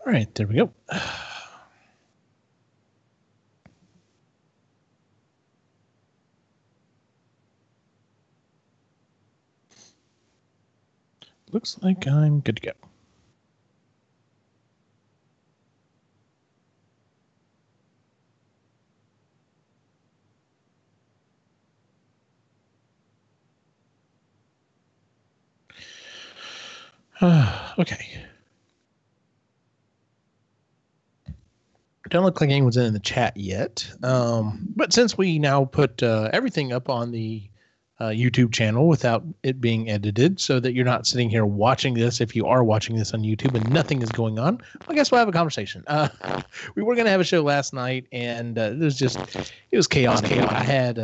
All right, there we go. Looks like I'm good to go. Okay. Don't look like anyone's in the chat yet. But since we now put everything up on the YouTube channel without it being edited so that you're not sitting here watching this if you are watching this on YouTube and nothing is going on, I guess we'll have a conversation. We were going to have a show last night and it was chaotic. I had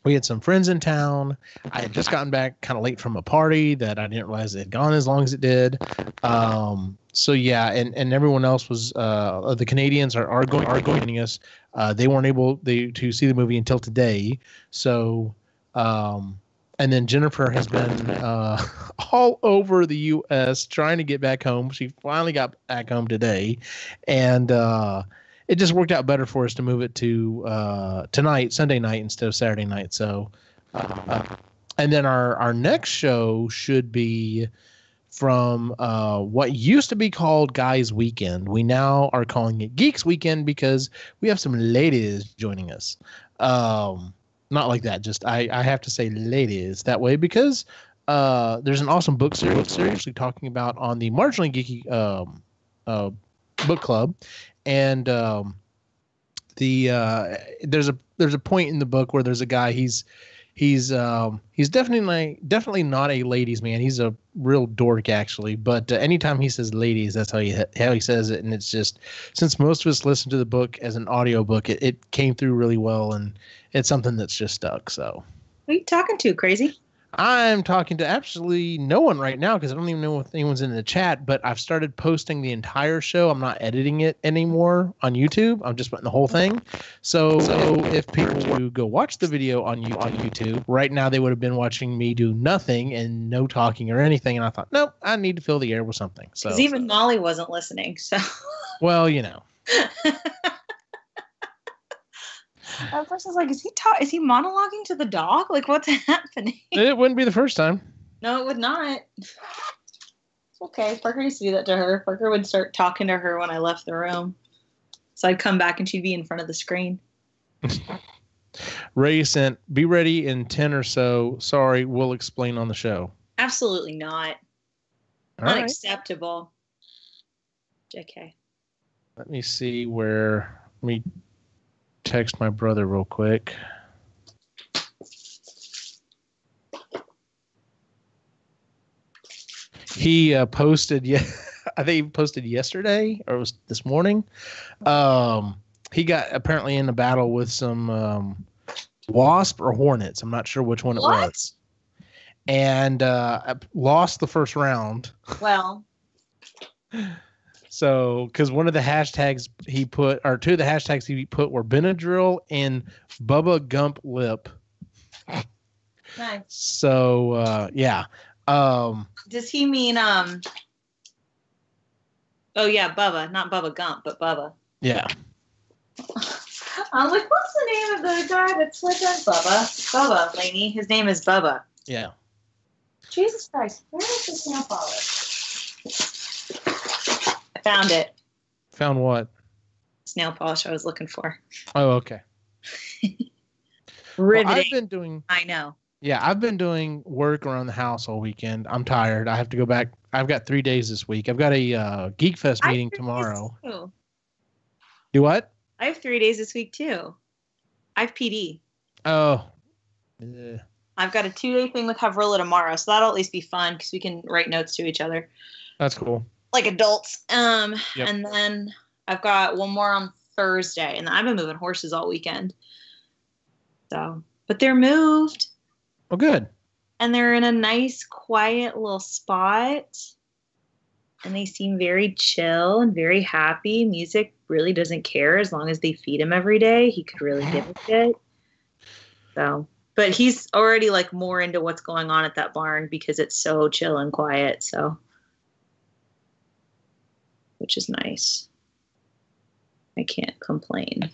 we had some friends in town. I had just gotten back kind of late from a party that I didn't realize it had gone as long as it did. So yeah, and everyone else was the Canadians are joining us. They weren't able to see the movie until today. So and then Jennifer has been all over the U.S. trying to get back home. She finally got back home today, and it just worked out better for us to move it to tonight, Sunday night, instead of Saturday night. So, and then our next show should be from what used to be called Guys Weekend. We now are calling it Geeks Weekend because we have some ladies joining us. Not like that, just I have to say ladies that way because there's an awesome book series talking about on the Marginally Geeky book club. And there's a point in the book where there's a guy, he's definitely not a ladies man. He's a real dork actually, but anytime he says ladies, that's how he says it. And it's just, since most of us listen to the book as an audio book, it came through really well, and it's something that's just stuck. So who are you talking to, crazy? I'm talking to absolutely no one right now because I don't even know if anyone's in the chat, but I've started posting the entire show. I'm not editing it anymore on YouTube. I'm just putting the whole thing. So if people were to go watch the video on YouTube, right now they would have been watching me do nothing and no talking or anything. And I thought, nope, I need to fill the air with something. So because even Molly wasn't listening. So well, you know. At first I was like, is he monologuing to the dog? Like, what's happening? It wouldn't be the first time. No, it would not. It's okay. Parker used to do that to her. Parker would start talking to her when I left the room. So I'd come back and she'd be in front of the screen. Ray sent, be ready in 10 or so. Sorry, we'll explain on the show. Absolutely not. All Unacceptable. Right. JK. Let me see where... Let me text my brother real quick. He posted, I think he posted yesterday, or it was this morning. He got apparently in a battle with some wasp or hornets. I'm not sure which one it was. And lost the first round. Well. So, because one of the hashtags he put, or two of the hashtags he put were Benadryl and Bubba Gump Lip. Nice. So, yeah. Does he mean, oh yeah, Bubba, not Bubba Gump, but Bubba. Yeah. I was like, what's the name of the guy that's with us? Bubba, Lainey. His name is Bubba. Yeah. Jesus Christ. Where is this nail polish? Found it. Found what? Nail polish I was looking for. Oh, okay. Riveting. Well, I've been doing. I know. Yeah, I've been doing work around the house all weekend. I'm tired. I have to go back. I've got 3 days this week. I've got a Geek Fest meeting tomorrow. Do what? I have 3 days this week too. I have PD. Oh. I've got a 2-day thing with Havrilla tomorrow, so that'll at least be fun because we can write notes to each other. That's cool. Like adults. Yep. And then I've got one more on Thursday, and I've been moving horses all weekend. So, but they're moved. Oh, good. And they're in a nice, quiet little spot. And they seem very chill and very happy. Music really doesn't care as long as they feed him every day. He could really give a shit. So, but he's already like more into what's going on at that barn because it's so chill and quiet. So. which is nice. I can't complain.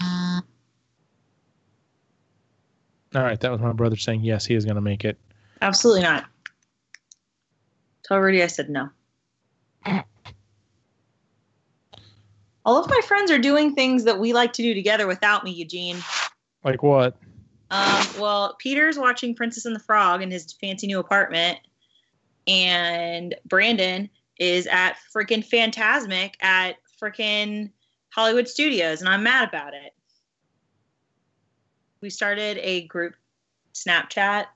All right, that was my brother saying yes, he is going to make it. Absolutely not. Tell Rudy I said no. All of my friends are doing things that we like to do together without me, Eugene. Like what? Well, Peter's watching Princess and the Frog in his fancy new apartment, and Brandon is at freaking Fantasmic at freaking Hollywood Studios, and I'm mad about it. We started a group Snapchat,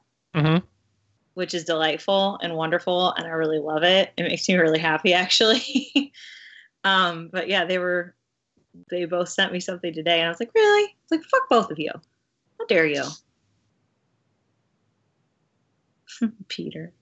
which is delightful and wonderful, and I really love it. It makes me really happy, actually. But yeah, they both sent me something today, and I was like, really? It's like, fuck both of you. How dare you? Peter.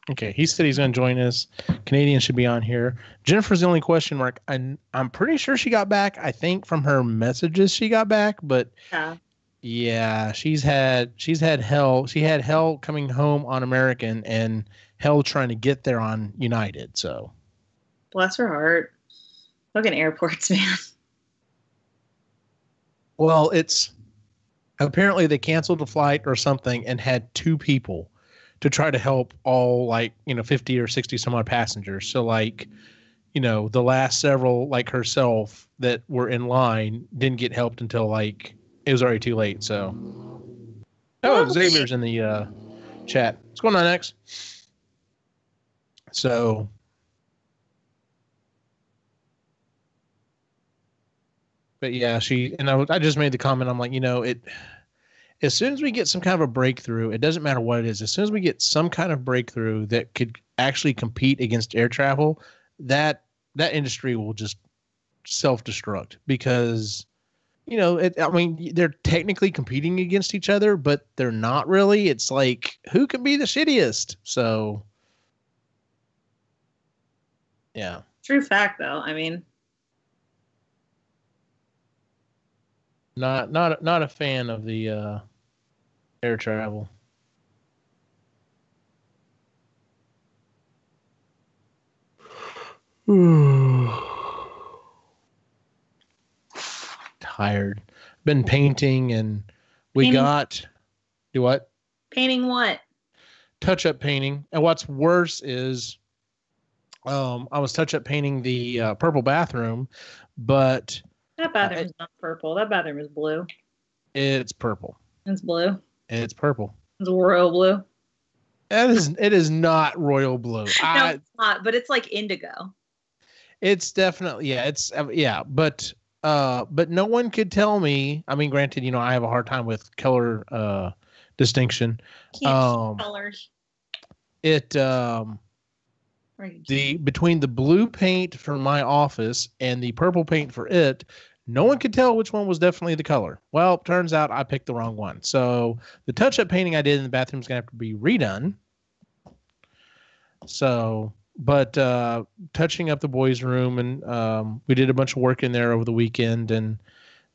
Okay, he said he's going to join us. Canadian should be on here. Jennifer's the only question mark. I'm pretty sure she got back. I think from her messages she got back, but yeah, she's had hell. She had hell coming home on American and hell trying to get there on United. So bless her heart. Fucking airports, man. Well, it's apparently they canceled the flight or something and had 2 people to try to help all 50 or 60 some odd passengers. So the last several like herself that were in line didn't get helped until it was already too late. So, Xavier's in the chat. What's going on, X? So, but yeah, I just made the comment. I'm like, as soon as we get some kind of a breakthrough, it doesn't matter what it is. As soon as we get some kind of breakthrough that could actually compete against air travel, that industry will just self-destruct because, they're technically competing against each other, but they're not really. It's like, who can be the shittiest? So, yeah. True fact, though. I mean, not a fan of the air travel. Tired. Been painting and we got do what? Painting what? Touch-up painting. And what's worse is I was touch-up painting the purple bathroom, but that bathroom is not purple. That bathroom is blue. It's purple. It's blue. It's purple. It's royal blue. It is not royal blue. No, it's not, but it's like indigo. It's definitely, but no one could tell me. I mean, granted, I have a hard time with color distinction. Can't see colors. Between the blue paint for my office and the purple paint for it, no one could tell which one was definitely the color. Well, turns out I picked the wrong one. So the touch-up painting I did in the bathroom is going to have to be redone. So, but touching up the boys' room, and we did a bunch of work in there over the weekend, and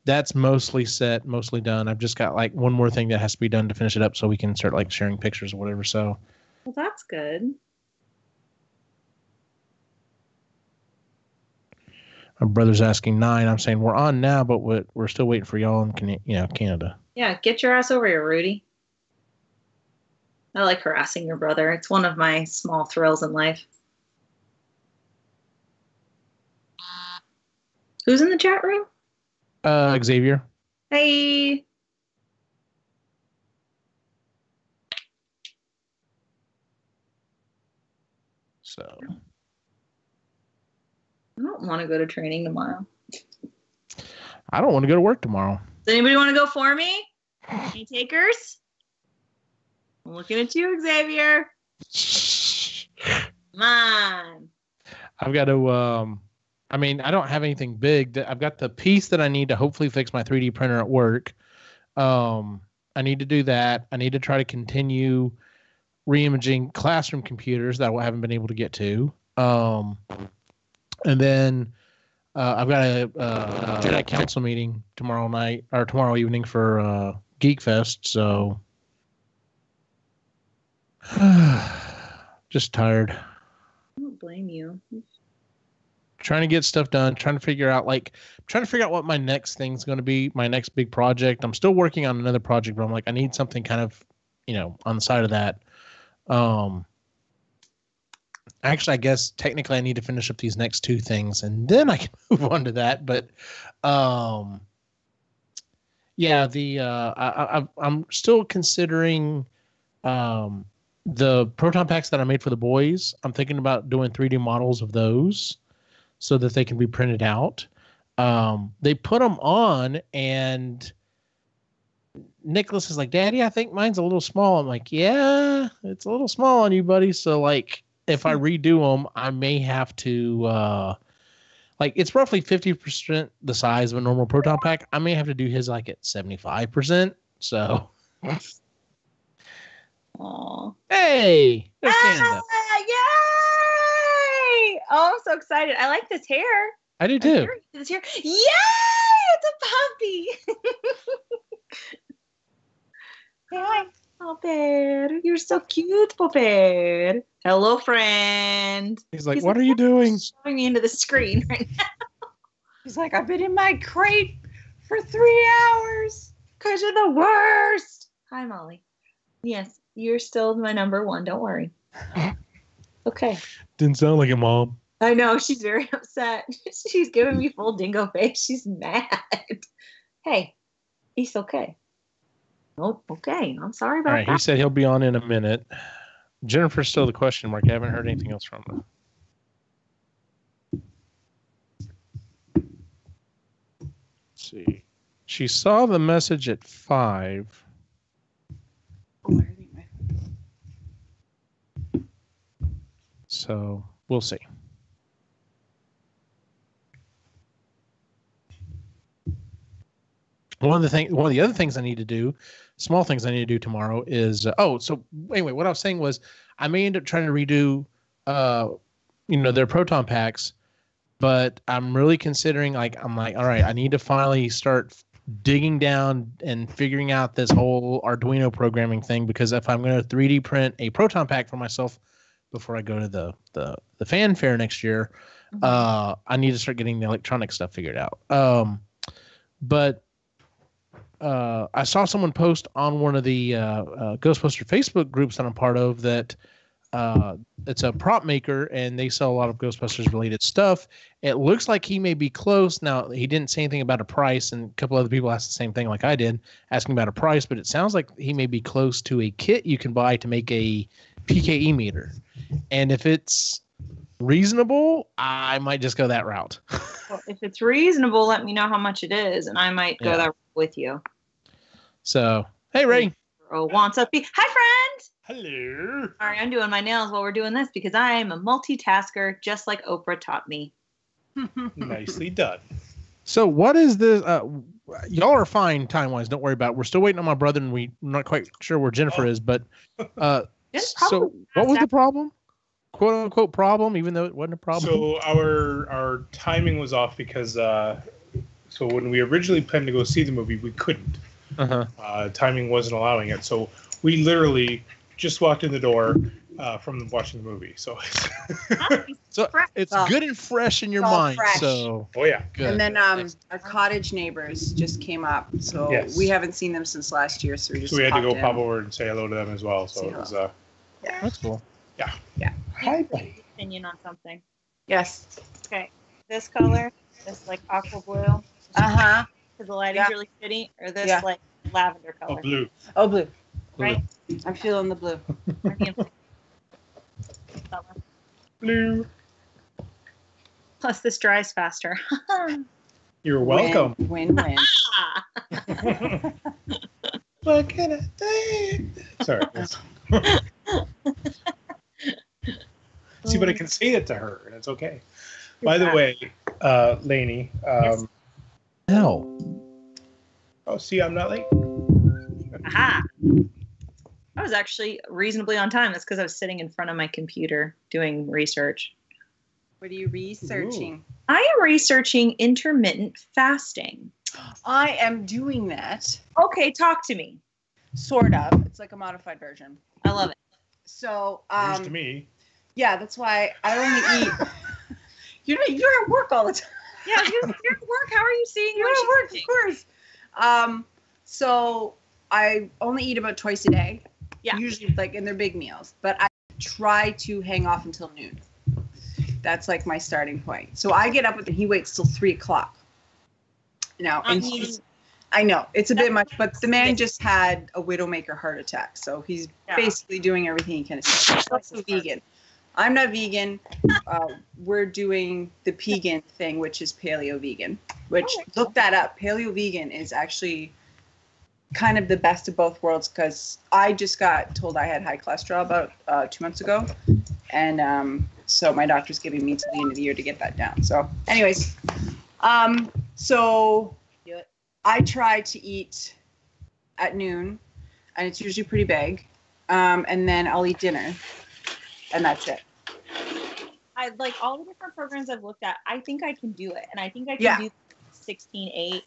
that's mostly set, mostly done. I've just got one more thing that has to be done to finish it up so we can start sharing pictures or whatever. So, well, that's good. My brother's asking 9. I'm saying we're on now, but we're still waiting for y'all in Canada. Yeah, get your ass over here, Rudy. I like harassing your brother. It's one of my small thrills in life. Who's in the chat room? Xavier. Hey. So. I don't want to go to training tomorrow. I don't want to go to work tomorrow. Does anybody want to go for me? Any takers? I'm looking at you, Xavier. Come on. I've got to, I don't have anything big. I've got the piece that I need to hopefully fix my 3D printer at work. I need to do that. I need to try to continue reimaging classroom computers that I haven't been able to get to. And then I've got a Jedi Council meeting tomorrow evening for Geek Fest. So just tired. I don't blame you. Trying to get stuff done, trying to figure out what my next thing's going to be, my next big project. I'm still working on another project, but I'm like, I need something kind of, on the side of that. Actually, I guess technically I need to finish up these next two things and then I can move on to that. But, yeah, I'm still considering, the proton packs that I made for the boys. I'm thinking about doing 3D models of those so that they can be printed out. They put them on, and Nicholas is like, Daddy, I think mine's a little small. I'm like, yeah, it's a little small on you, buddy. So, like, if I redo them, I may have to, it's roughly 50% the size of a normal proton pack. I may have to do his, like, at 75%. So, Aww. Hey! There's Canada. Yay! Oh, I'm so excited. I like this hair. I do too. This hair. Yay! It's a puppy. Hi, Puppet. You're so cute, Puppet. Hello, friend. He's like, what are you doing? Showing me into the screen right now. He's like, I've been in my crate for 3 hours. Because you're the worst. Hi, Molly. Yes, you're still my number one. Don't worry. Okay. Didn't sound like a mom. I know. She's very upset. She's giving me full dingo face. She's mad. Hey, he's okay. Oh, okay. I'm sorry about that. He said he'll be on in a minute. Jennifer's still the question mark. I haven't heard anything else from her. Let's see. She saw the message at 5. So we'll see. One of the other things I need to do, small things I need to do tomorrow is, so anyway, what I was saying was I may end up trying to redo, their proton packs, but I'm really considering, all right, I need to finally start digging down and figuring out this whole Arduino programming thing, because if I'm going to 3D print a proton pack for myself before I go to the fanfare next year, I need to start getting the electronic stuff figured out. But I saw someone post on one of the Ghostbuster Facebook groups that I'm part of that it's a prop maker, and they sell a lot of Ghostbusters related stuff. It looks like he may be close. Now, he didn't say anything about a price, and a couple other people asked the same thing like I did, asking about a price, but it sounds like he may be close to a kit you can buy to make a PKE meter. And if it's reasonable, I might just go that route. Well, if it's reasonable, let me know how much it is, and I might go that route with you. So, hey, Ray. Wants up. Hi, friend. Hello. All right, I'm doing my nails while we're doing this because I am a multitasker, just like Oprah taught me. Nicely done. So what is this? Y'all are fine time-wise. Don't worry about it. We're still waiting on my brother, and we're not quite sure where Jennifer is. But so what was the problem? "Quote unquote" problem, even though it wasn't a problem. So our timing was off because so when we originally planned to go see the movie, we couldn't. Timing wasn't allowing it. So we literally just walked in the door from watching the movie. So it's good and fresh in your mind. Fresh. So yeah. Good. And then our cottage neighbors just came up. So we haven't seen them since last year. So we had to go pop over and say hello to them as well. So it was that's cool. Yeah. Hi. Opinion on something. Yes. Okay. This color, this like aqua blue. Because the lighting's really shitty, or this like lavender color. Blue. Oh, blue. Right. I'm feeling the blue. Blue. Plus, this dries faster. You're welcome. Win-win. What can I say? Sorry. See, but I can say it to her, and it's okay. By the way, Lainey. Hell. Oh, see, I'm not late. Aha. I was actually reasonably on time. That's because I was sitting in front of my computer doing research. What are you researching? Ooh. I am researching intermittent fasting. I am doing that. Okay, talk to me. Sort of. It's like a modified version. I love it. So, news to me. Yeah, that's why I only eat. You're at work all the time. Yeah, you're at work. How are you seeing? You're at work, of course. So I only eat about twice a day. Yeah. Usually, like, and they're big meals. But I try to hang off until noon. That's like my starting point. So I get up and he waits till 3:00. Now, and I know it's a bit much, but the man just had a widowmaker heart attack, so he's basically doing everything he can. He's also vegan. I'm not vegan. We're doing the pegan thing, which is paleo vegan. Which look that up. Paleo vegan is actually kind of the best of both worlds because I just got told I had high cholesterol about 2 months ago, and so my doctor's giving me till the end of the year to get that down. So, anyways, so I try to eat at noon, and it's usually pretty big, and then I'll eat dinner, and that's it. I like all the different programs I've looked at. I think I can do it, and I think I can do 16-8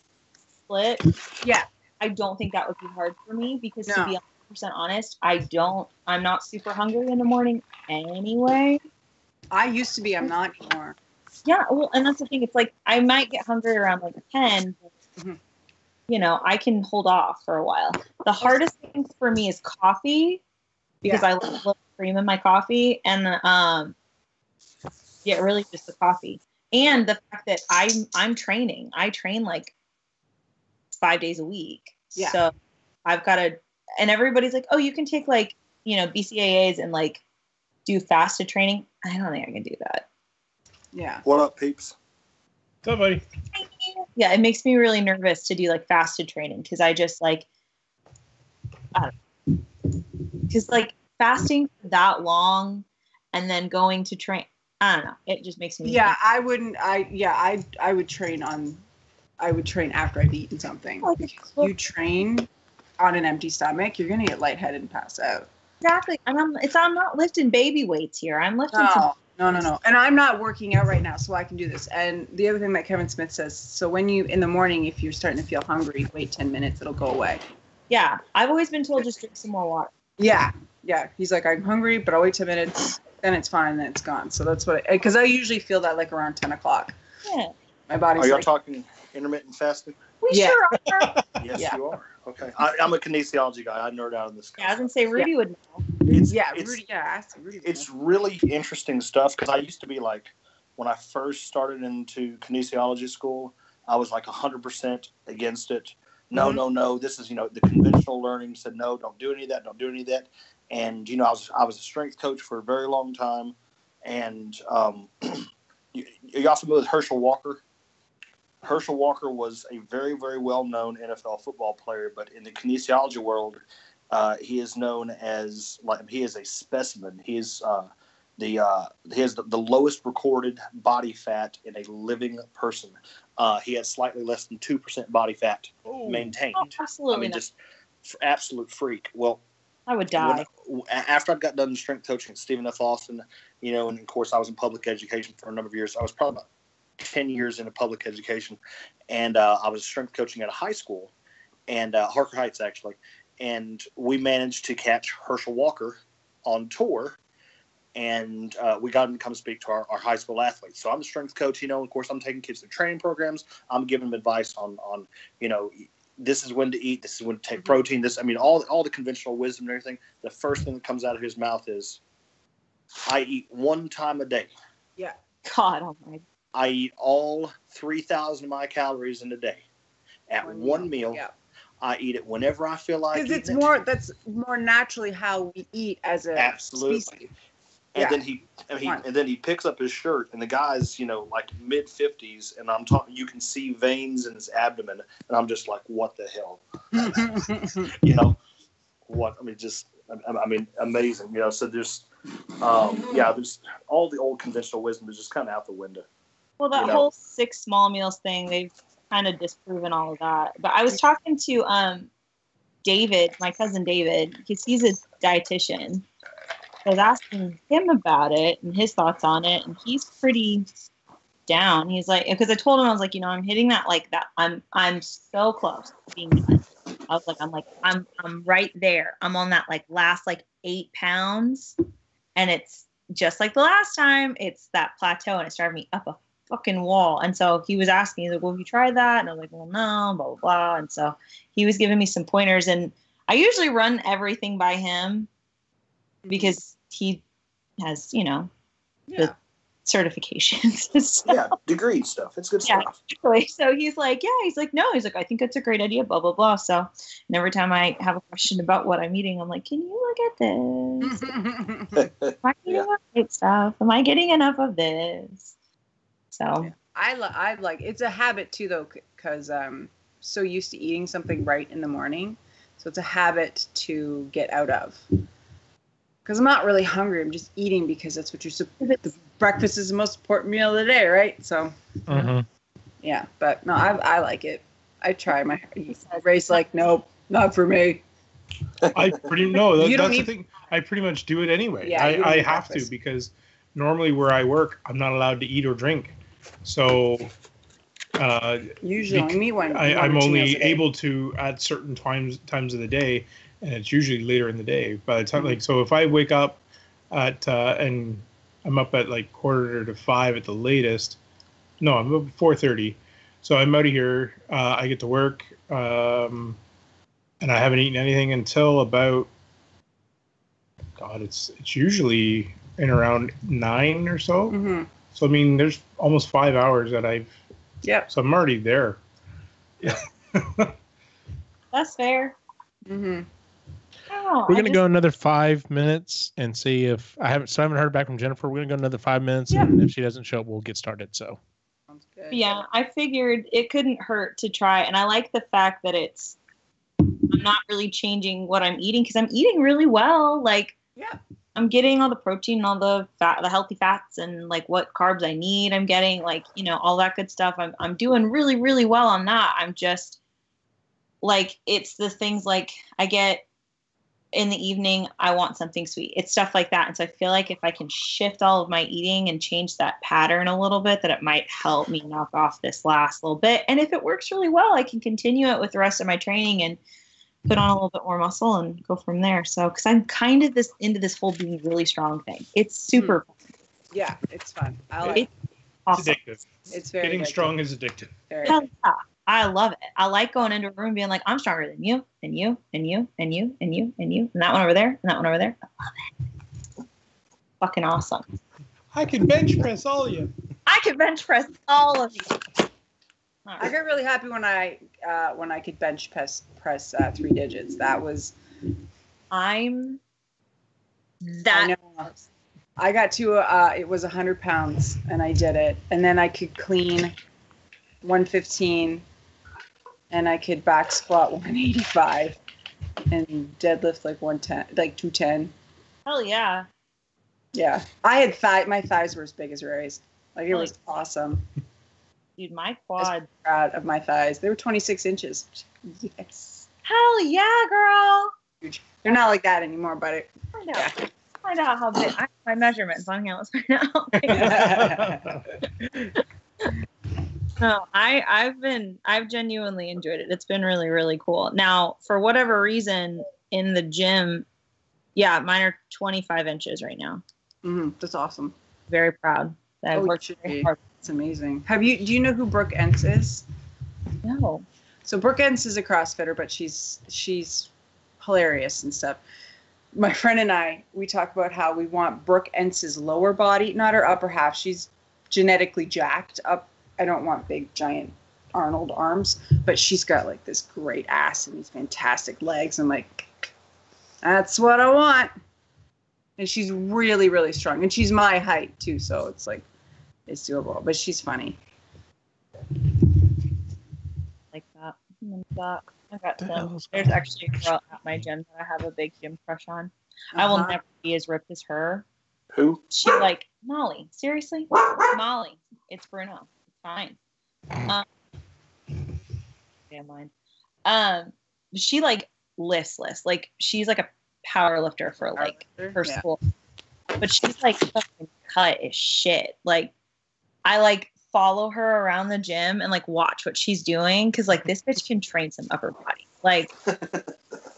split. Yeah. I don't think that would be hard for me because to be 100% honest, I'm not super hungry in the morning anyway. I used to be. I'm not anymore. Yeah, well, and that's the thing. It's like I might get hungry around like 10. But, you know, I can hold off for a while. The hardest thing for me is coffee because I love a little cream in my coffee, and really just the coffee and the fact that I'm training. I train like 5 days a week. Yeah. So I've got to, and everybody's like, oh, you can take like, you know, BCAAs and like do fasted training. I don't think I can do that. Yeah. What up, peeps? What's up, buddy? Yeah, it makes me really nervous to do like fasted training because I just like, because like fasting for that long and then going to train, I don't know. It just makes me. Yeah, I wouldn't. I would train on. I would train after I've eaten something. You train on an empty stomach, you're gonna get lightheaded and pass out. Exactly, and I'm not lifting baby weights here. I'm lifting. No. And I'm not working out right now, so I can do this. And the other thing that Kevin Smith says, so when you in the morning, if you're starting to feel hungry, wait 10 minutes, it'll go away. Yeah, I've always been told just drink some more water. Yeah. He's like, I'm hungry, but I'll wait 10 minutes, then it's fine, then it's gone. So that's what, because I usually feel that like around 10 o'clock. Yeah. My body's Are y'all talking intermittent fasting? We sure are. Yes, you are. Okay. I'm a kinesiology guy. I nerd out on this. Yeah, I was going to say, Rudy would know. Rudy. It's really interesting stuff because I used to be like, when I first started into kinesiology school, I was like 100% against it. No. This is, the conventional learning said, no, don't do any of that. Don't do any of that. And, I was a strength coach for a very long time. And y'all familiar with Herschel Walker? Herschel Walker was a very, very well-known NFL football player, but in the kinesiology world, he is known as he is a specimen. He is he has the lowest recorded body fat in a living person. He has slightly less than 2% body fat maintained. Oh, absolutely, just absolute freak. Well, I would die. After I got done strength coaching at Stephen F. Austin, and of course I was in public education for a number of years. I was probably about 10 years into public education, and I was strength coaching at a high school, and Harker Heights actually, and we managed to catch Herschel Walker on tour, and we got him to come speak to our high school athletes. So I'm the strength coach, of course I'm taking kids to training programs. I'm giving them advice on this is when to eat, this is when to take protein, all the conventional wisdom and everything. The first thing that comes out of his mouth is, I eat 1 time a day. Yeah. God almighty. I eat all 3,000 of my calories in a day at one meal. Yeah. I eat it whenever I feel like it. Because that's more naturally how we eat as a species. And then he picks up his shirt, and the guy's like mid-50s, and I'm talking. You can see veins in his abdomen, and I'm just like, what the hell? What? Amazing. So there's all the old conventional wisdom is just kind of out the window. Well, that whole 6 small meals thing, they've kind of disproven all of that. But I was talking to David, my cousin David, because he's a dietitian. I was asking him about it and his thoughts on it, and he's pretty down. He's like, because I told him, I was like, you know, I'm hitting that like that. I'm so close to being done. I was like, I'm right there. I'm on that like last like 8 pounds, and it's just like the last time. It's that plateau, and it's driving me up a fucking wall. And so he was asking, he's like, well, have you tried that? And I was like, well, no, blah blah blah. And so he was giving me some pointers, and I usually run everything by him because he has, you know, the certifications. So, yeah, degree stuff. It's good stuff. Exactly. So he's like, no, he's like, I think it's a great idea, blah, blah, blah. So, and every time I have a question about what I'm eating, I'm like, can you look at this? Am I eating right stuff? Am I getting enough of this? So I like, it's a habit too, though, because I'm so used to eating something right in the morning. So it's a habit to get out of. Because I'm not really hungry. I'm just eating because that's what you're supposed to. Breakfast is the most important meal of the day, right? So, yeah. But no, I like it. I try. Ray's like, nope, not for me. That's the thing. I pretty much do it anyway. Yeah, I have to, because normally where I work, I'm not allowed to eat or drink. So usually only me one. I'm only able to at certain times of the day. And it's usually later in the day. By the time, like, so if I wake up at and I'm up at like 4:45 at the latest. No, I'm up at 4:30. So I'm out of here. I get to work, and I haven't eaten anything until about. God, it's usually in around 9 or so. Mm-hmm. So I mean, there's almost 5 hours that I've. Yep. So I'm already there. Yeah. That's fair. Mm-hmm. We're gonna go another 5 minutes and see if I haven't heard back from Jennifer. We're gonna go another 5 minutes, and if she doesn't show up, we'll get started. So sounds good. Yeah, I figured it couldn't hurt to try, and I like the fact that I'm not really changing what I'm eating because I'm eating really well. Like, I'm getting all the protein, all the fat, the healthy fats, and like what carbs I need. I'm getting like, you know, all that good stuff. I'm doing really, really well on that. I'm just like, it's the things like I get. In the evening, I want something sweet. It's stuff like that. And so I feel like if I can shift all of my eating and change that pattern a little bit, that it might help me knock off this last little bit. And if it works really well, I can continue it with the rest of my training and put on a little bit more muscle and go from there. So, because I'm kind of into this whole being really strong thing. It's super fun. Yeah, it's fun. I like it. Awesome. It's addictive. It's very Getting addictive. strong is addictive. Hell yeah. I love it. I like going into a room being like, I'm stronger than you, and you, and you, and you, and you, and you, and that one over there, and that one over there. I love it. Fucking awesome. I can bench press all of you. I can bench press all of you. Right. I got really happy when I could bench press 3 digits. That was. I got to it was 100 pounds, and I did it, and then I could clean 115, and I could back squat 185 and deadlift like 110, like 210. Hell yeah. Yeah. I had my thighs were as big as Ray's. Like, it was awesome. Dude, my quad. I was proud of my thighs. They were 26 inches. Yes. Hell yeah, girl. They're not like that anymore, but Find out how big. I have my measurements on here. Let's find out. No, I've genuinely enjoyed it. It's been really, really cool. Now, for whatever reason, in the gym, mine are 25 inches right now. That's awesome. Very proud that I've worked very hard. It's amazing. Do you know who Brooke Entz is? No. So Brooke Entz is a CrossFitter, but she's hilarious and stuff. My friend and I, we talk about how we want Brooke Entz's lower body, not her upper half. She's genetically jacked up. I don't want big, giant Arnold arms, but she's got like this great ass and these fantastic legs. I'm like, that's what I want. And she's really, really strong. And she's my height too, so it's like, it's doable. But she's funny. Like that. I got some. There's actually a girl at my gym that I have a big gym crush on. I will never be as ripped as her. Who? She's like, Molly. Seriously? Molly. It's Bruno. Fine. Damn mine. She like listless. Like, she's like a power lifter for like her school. but she's like fucking cut as shit. Like, I like follow her around the gym and like watch what she's doing because like this bitch can train some upper body. Like,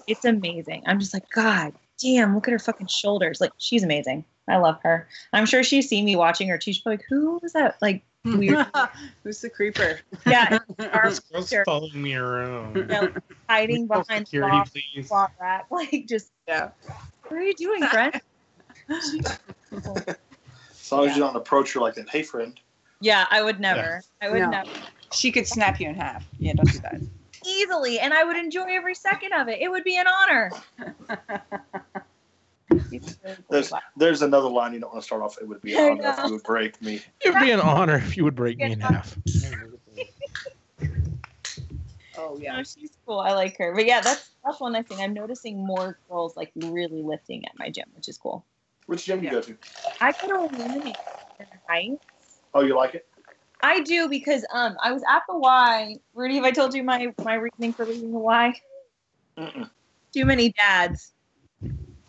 it's amazing. I'm just like, God damn, look at her fucking shoulders. Like, she's amazing. I love her. I'm sure she's seen me watching her. She's probably like, who was that? Like, weird. Who's the creeper? Yeah. This girl's following me around. You know, hiding behind Security, please. squat rack. Like, just, Yeah. what are you doing, friend? As long as you don't approach her like that. Hey, friend. Yeah, I would never. I would No. never. She could snap you in half. Yeah, don't do that. Easily, and I would enjoy every second of it. It would be an honor. There's another line you don't want to start off. It would be an honor if you would break me. It would be an honor if you would break me in half. Oh yeah. No, she's cool. I like her. But yeah, that's one nice thing. I'm noticing more girls like really lifting at my gym, which is cool. Which gym do you go to? I go to Illuminate in Heights. Oh, you like it? I do because I was at the Y. Rudy, have I told you my reasoning for leaving the Y? Mm-mm. Too many dads.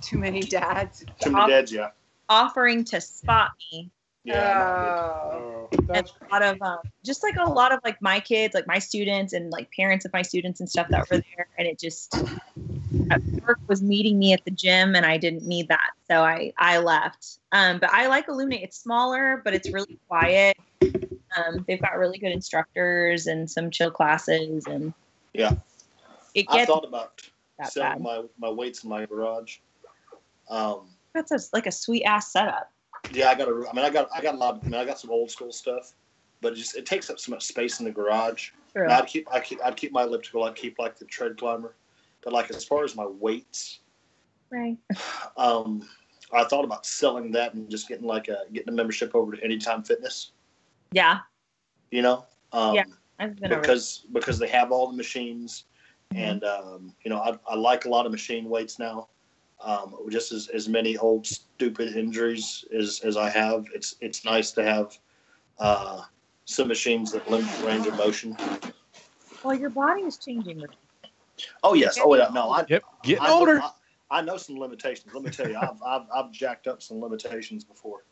Too many dads. Too many dads, yeah. Offering to spot me. Oh. And a lot of just like a lot of like my kids, like my students and like parents of my students and stuff that were there, and it just work was meeting me at the gym and I didn't need that, so I left. But I like Illuminate. It's smaller, but it's really quiet. They've got really good instructors and some chill classes, and yeah, I thought about that selling bad. my weights in my garage. That's like a sweet ass setup. Yeah, I got a lot. I got some old school stuff, but it takes up so much space in the garage. True. And I'd keep my elliptical. I'd keep like the tread climber, but like as far as my weights, Right. I thought about selling that and just getting a membership over to Anytime Fitness. Yeah. You know. Yeah. I've been because they have all the machines, and I like a lot of machine weights now. Just as many old stupid injuries as I have, it's nice to have some machines that limit range of motion. Well, your body is changing. Oh yes. Oh yeah. No. Getting older. I know some limitations. Let me tell you, I've jacked up some limitations before.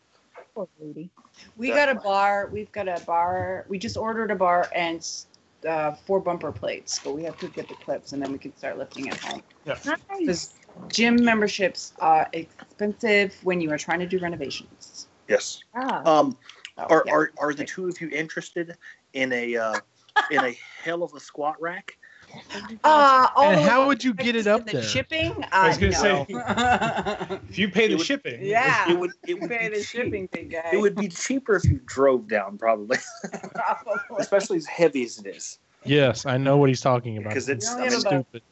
Poor lady. We got a bar. We've got a bar. We just ordered a bar and 4 bumper plates, but we have to get the clips and then we can start lifting at home. Yeah. Nice. Gym memberships are expensive when you are trying to do renovations. Yes. Ah. Are the two of you interested in a hell of a squat rack? And how would you get it up the there? Shipping? I was gonna no. say, if you pay the shipping. Yeah. It would Pay be the cheap. shipping, big guy. It would be cheaper if you drove down, probably. Probably. Especially as heavy as it is. Yes, I know what he's talking about. Because it's We only have about stupid.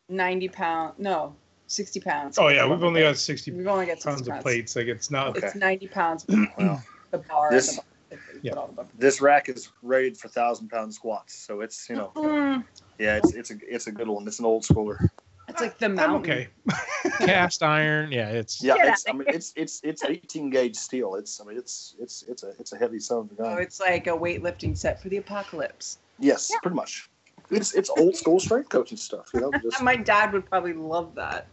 90 pounds. No, 60 pounds. Oh yeah, we've only got 60 We've only got 60 tons of plates. Like it's not. It's 90 pounds. Well, The bar. This- and the Yeah. all the bumpers. this rack is rated for 1,000-pound squats, so it's yeah, it's a good one. It's an old schooler. It's like the I'm mountain. okay. Cast iron. Yeah, it's Yeah, Yeah. it's 18 gauge steel. It's a heavy son of a So gun. it's like a weightlifting set for the apocalypse. Yes, pretty much. It's old school strength coaching stuff. Just, My dad would probably love that.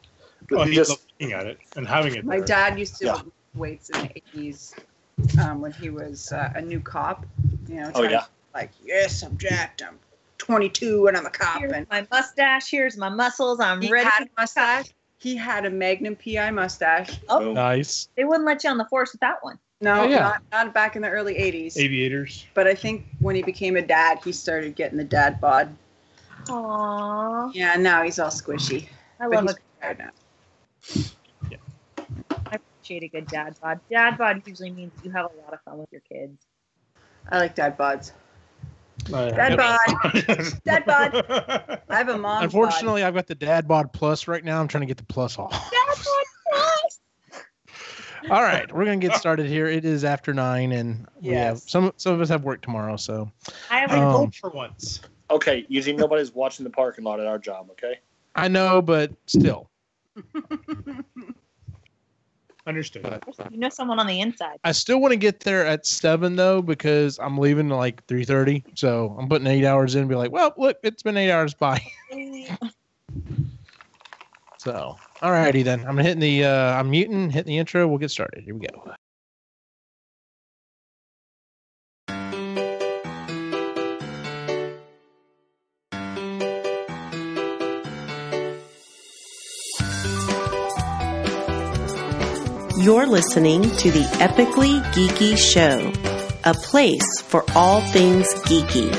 Oh, he's just looking at it and having it. My there. dad used to Yeah. lift weights in the 80s when he was a new cop. oh trying yeah. to, like, yes, I'm jacked. I'm 22 and I'm a cop. Here's And my mustache. Here's my muscles. I'm he ready. had a mustache. He had a Magnum PI mustache. Oh, Boom. nice. they wouldn't let you on the force with that one. No, Oh, yeah. not back in the early 80s. Aviators. But I think when he became a dad, he started getting the dad bod. Aww. Yeah, now he's all squishy. I But love he's a retired now. I appreciate a good dad bod. Dad bod usually means you have a lot of fun with your kids. I like dad bods. Dad bod. Dad bod. I have a mom. Unfortunately, I've got the Dad Bod Plus right now. I'm trying to get the Plus off. Dad bod plus. All right, we're gonna get started here. It is after 9, and we have Yes. some of us have work tomorrow. So I have I a hope for once. Okay, usually nobody's watching the parking lot at our job. Okay. I know, but still, Understood. you know someone on the inside. I still want to get there at 7 though because I'm leaving at like 3:30. So I'm putting 8 hours in and be like, well, look, it's been 8 hours. Bye. So Alrighty then. I'm hitting the I'm muting, hitting the intro. We'll get started. Here we go. You're listening to the Epically Geeky Show, a place for all things geeky.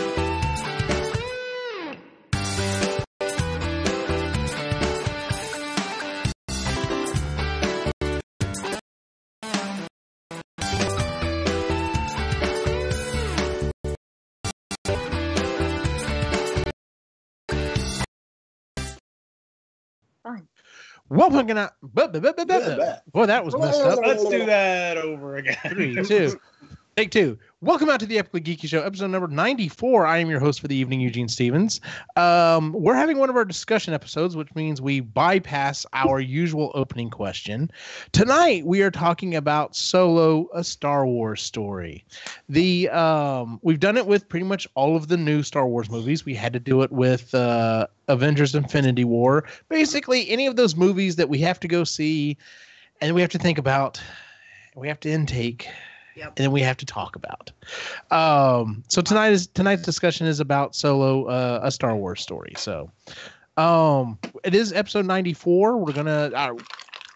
Fine. Welcome to boy, that was messed up. Let's do that over again. 3, 2, take 2. Welcome out to the Epically Geeky Show, episode number 94. I am your host for the evening, Eugene Stevens. We're having one of our discussion episodes, which means we bypass our usual opening question. Tonight, we are talking about Solo, a Star Wars story. We've done it with pretty much all of the new Star Wars movies. We had to do it with Avengers Infinity War. Basically, any of those movies that we have to go see and we have to think about, we have to intake. Yep. And then we have to talk about. So tonight's discussion is about Solo, a Star Wars story. So it is episode 94. We're gonna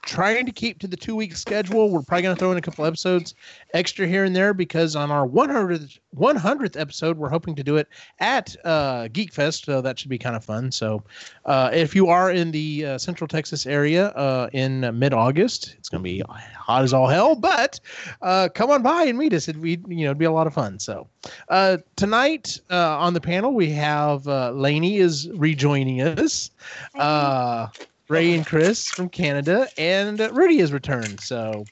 trying to keep to the 2-week schedule. We're probably gonna throw in a couple episodes extra here and there because on our 100th episode, we're hoping to do it at Geek Fest. So that should be kind of fun. So if you are in the Central Texas area in mid-August, it's gonna be hot as all hell, but come on by and meet us. It'd be a lot of fun. So tonight on the panel we have Lainey is rejoining us, Ray and Chris from Canada, and Rudy has returned. So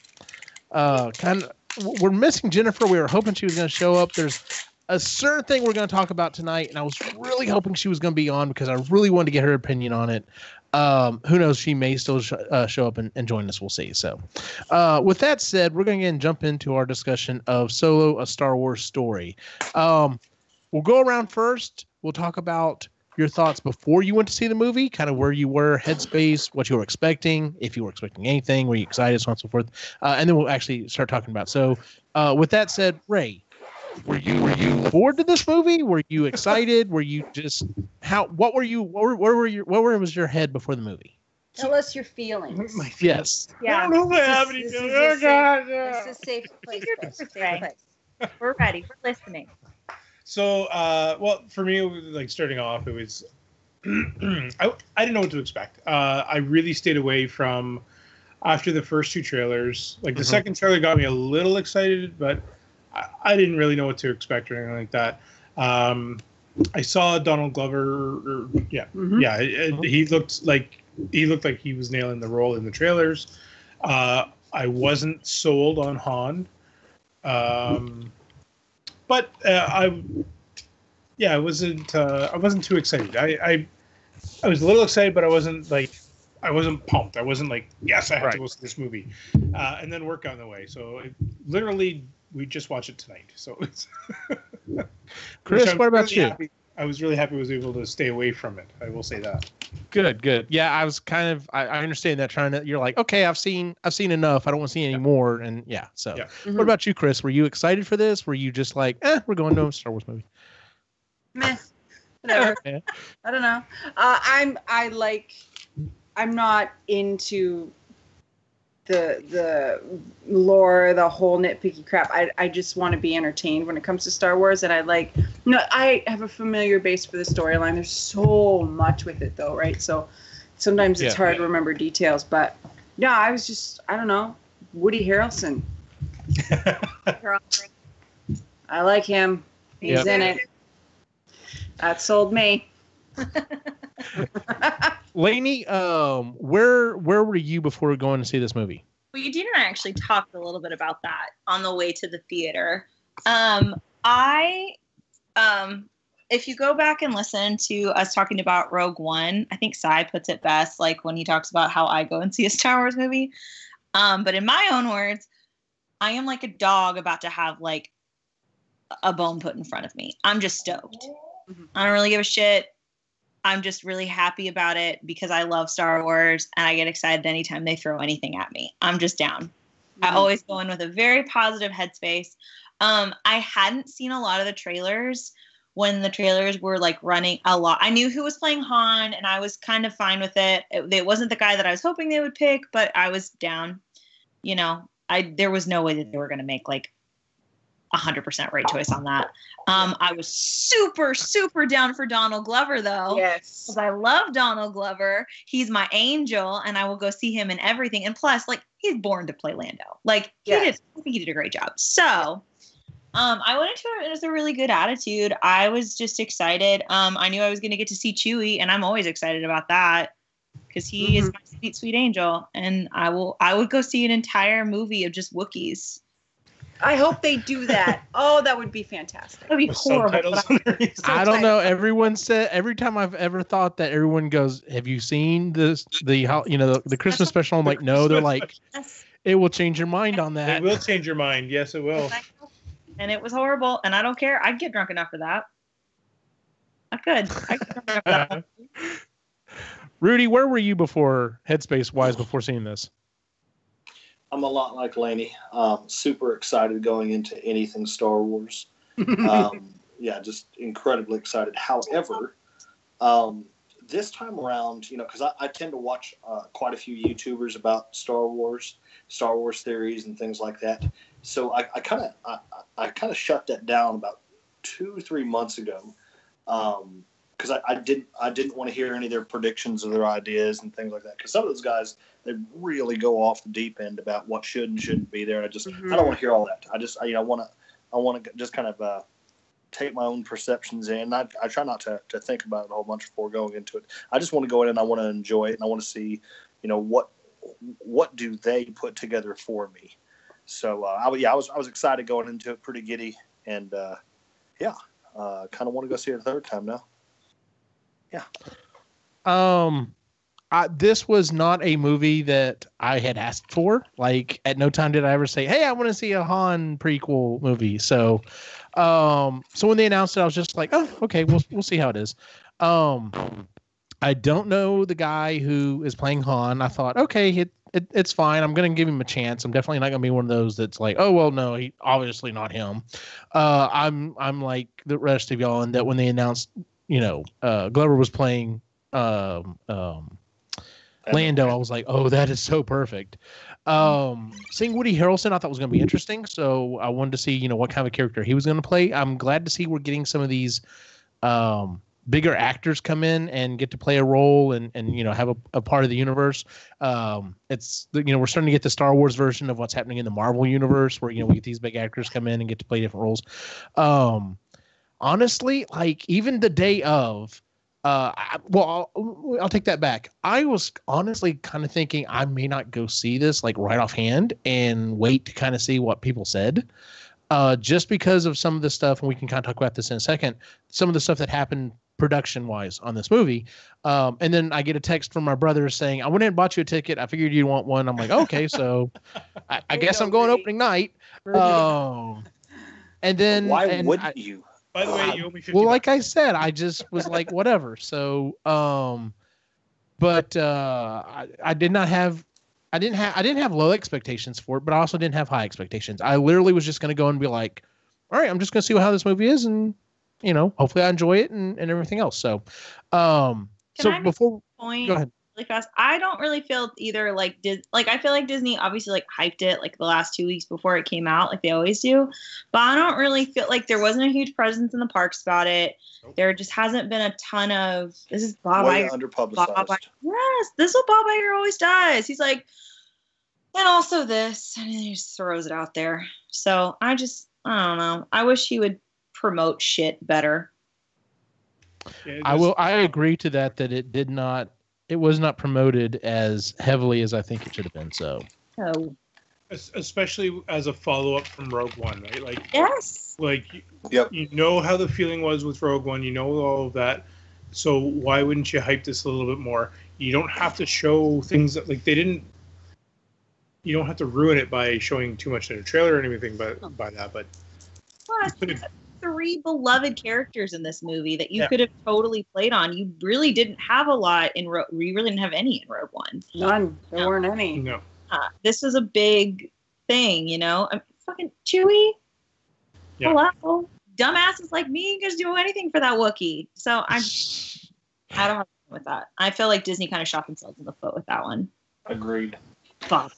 we're missing Jennifer. We were hoping she was going to show up. There's a certain thing we're going to talk about tonight, and I was really hoping she was going to be on because I really wanted to get her opinion on it. Who knows? She may still show up and join us. We'll see. So with that said, we're going to jump into our discussion of Solo, a Star Wars story. We'll go around first. We'll talk about your thoughts before you went to see the movie, kind of where you were, headspace, what you were expecting, if you were expecting anything, were you excited, so on and so forth. And then we'll actually start talking about. So with that said, Ray, were you bored to this movie? Were you excited? Were you just what was your head before the movie? Tell us your feelings. Yes. Yeah. I don't know if I have any feelings. Oh, God. It's a safe place. We're ready. We're listening. So, well, for me, it was, like, starting off, it was I didn't know what to expect. I really stayed away from after the first 2 trailers. Like the second trailer got me a little excited, but I didn't really know what to expect or anything like that. I saw Donald Glover. He looked like he was nailing the role in the trailers. I wasn't sold on Han, but I wasn't too excited. I was a little excited, but I wasn't pumped. I wasn't like, yes, I have to go see this movie. And then work on the way. So literally, we just watched it tonight. So it's Chris, what about you? I was really happy I was able to stay away from it. I will say that. Good. Yeah, I was kind of. I understand that. You're like, okay, I've seen enough. I don't want to see any more. And yeah. So, What about you, Chris? Were you excited for this? Were you just like, we're going to a Star Wars movie? Meh. Whatever. Yeah. I don't know. I'm not into the lore, the whole nitpicky crap. I just want to be entertained when it comes to Star Wars, and I have a familiar base for the storyline. There's so much with it, though, right? So sometimes it's hard to remember details, but yeah, I was just, I don't know, Woody Harrelson. I like him. He's in it. That sold me. Lainey, where were you before going to see this movie? Well, Eugene and I actually talked a little bit about that on the way to the theater. If you go back and listen to us talking about Rogue One, I think Sai puts it best, like when he talks about how I go and see a Star Wars movie. But in my own words, I am like a dog about to have like a bone put in front of me. I'm just stoked. I don't really give a shit I'm just really happy about it because I love Star Wars and I get excited anytime they throw anything at me. I'm just down. Mm-hmm. I always go in with a very positive headspace. I hadn't seen a lot of the trailers when the trailers were like running a lot. I knew who was playing Han and I was kind of fine with it. It wasn't the guy that I was hoping they would pick, but I was down. You know, there was no way that they were going to make like 100% right choice on that. I was super, super down for Donald Glover though. Yes. Because I love Donald Glover. He's my angel and I will go see him in everything. And plus, like, he's born to play Lando. Like, I think he did a great job. So, I went into it with a really good attitude. I was just excited. I knew I was going to get to see Chewie, and I'm always excited about that because he is my sweet, sweet angel. And I would go see an entire movie of just Wookiees. I hope they do that. Oh, that would be fantastic. That would be horrible. I don't know. Everyone said every time I've ever thought that, everyone goes, "Have you seen the Christmas special?" I'm like, no. They're like, it will change your mind on that. It will change your mind. Yes, it will. And it was horrible, and I don't care. I'd get drunk enough for that. I could get drunk enough for that. Rudy, where were you before, headspace-wise, before seeing this? I'm a lot like Lainey. Super excited going into anything Star Wars. Just incredibly excited. However, this time around, because I tend to watch quite a few YouTubers about Star Wars theories and things like that. So I kind of shut that down about 2-3 months ago, because I didn't want to hear any of their predictions or their ideas and things like that. Because some of those guys, they really go off the deep end about what should and shouldn't be there. And I don't want to hear all that. I want to just kind of take my own perceptions in. I try not to think about it a whole bunch before going into it. I just want to go in and I want to enjoy it, and I want to see, what do they put together for me. So I was excited going into it, pretty giddy, and kind of want to go see it a third time now. Yeah. This was not a movie that I had asked for. Like, at no time did I ever say, "Hey, I want to see a Han prequel movie." So when they announced it, I was just like, "Oh, okay, we'll see how it is." I don't know the guy who is playing Han. I thought, okay, it's fine. I'm going to give him a chance. I'm definitely not going to be one of those that's like, oh, well, no, he obviously not him. I'm like the rest of y'all, in that when they announced, Glover was playing Lando, I was like, oh, that is so perfect. Seeing Woody Harrelson, I thought was going to be interesting. So I wanted to see, what kind of character he was going to play. I'm glad to see we're getting some of these bigger actors come in and get to play a role and have a part of the universe. It's we're starting to get the Star Wars version of what's happening in the Marvel universe, where we get these big actors come in and get to play different roles. Honestly, like, even the day of, I'll take that back. I was honestly kind of thinking I may not go see this like right offhand and wait to kind of see what people said. Just because of some of the stuff, and we can kind of talk about this in a second, some of the stuff that happened production-wise on this movie. And then I get a text from my brother saying, I went and bought you a ticket. I figured you'd want one. I'm like, okay, so I guess I'm going opening night. And then... Why wouldn't you? By the way, you owe me $50. Well, like I said, I just was like, whatever. So, but I didn't have low expectations for it, but I also didn't have high expectations. I literally was just going to go and be like, all right, I'm just going to see how this movie is, and hopefully I enjoy it and everything else. So, go ahead. Really fast. I don't really feel either like I feel like Disney obviously like hyped it like the last 2 weeks before it came out, like they always do. But I don't really feel like there wasn't a huge presence in the parks about it. Nope. There just hasn't been a ton of. This is Bob Iger. Underpublicized. Yes, this is what Bob Iger always does. He's like, and also this, and he just throws it out there. So I don't know. I wish he would promote shit better. Yeah, I agree to that it was not promoted as heavily as I think it should have been. So, especially as a follow-up from Rogue One, right? Like, yes, like you know how the feeling was with Rogue One, all of that. So why wouldn't you hype this a little bit more? You don't have to show things that like they didn't. You don't have to ruin it by showing too much in a trailer or anything by that. But plus, the 3 beloved characters in this movie that you could have totally played on. You really didn't have a lot in Rogue. You really didn't have any in Rogue One. None. There weren't any. No. This was a big thing, fucking Chewie. Yeah. Hello, dumbasses like me can just do anything for that Wookiee. So I don't have a problem with that. I feel like Disney kind of shot themselves in the foot with that one. Agreed. Fuck.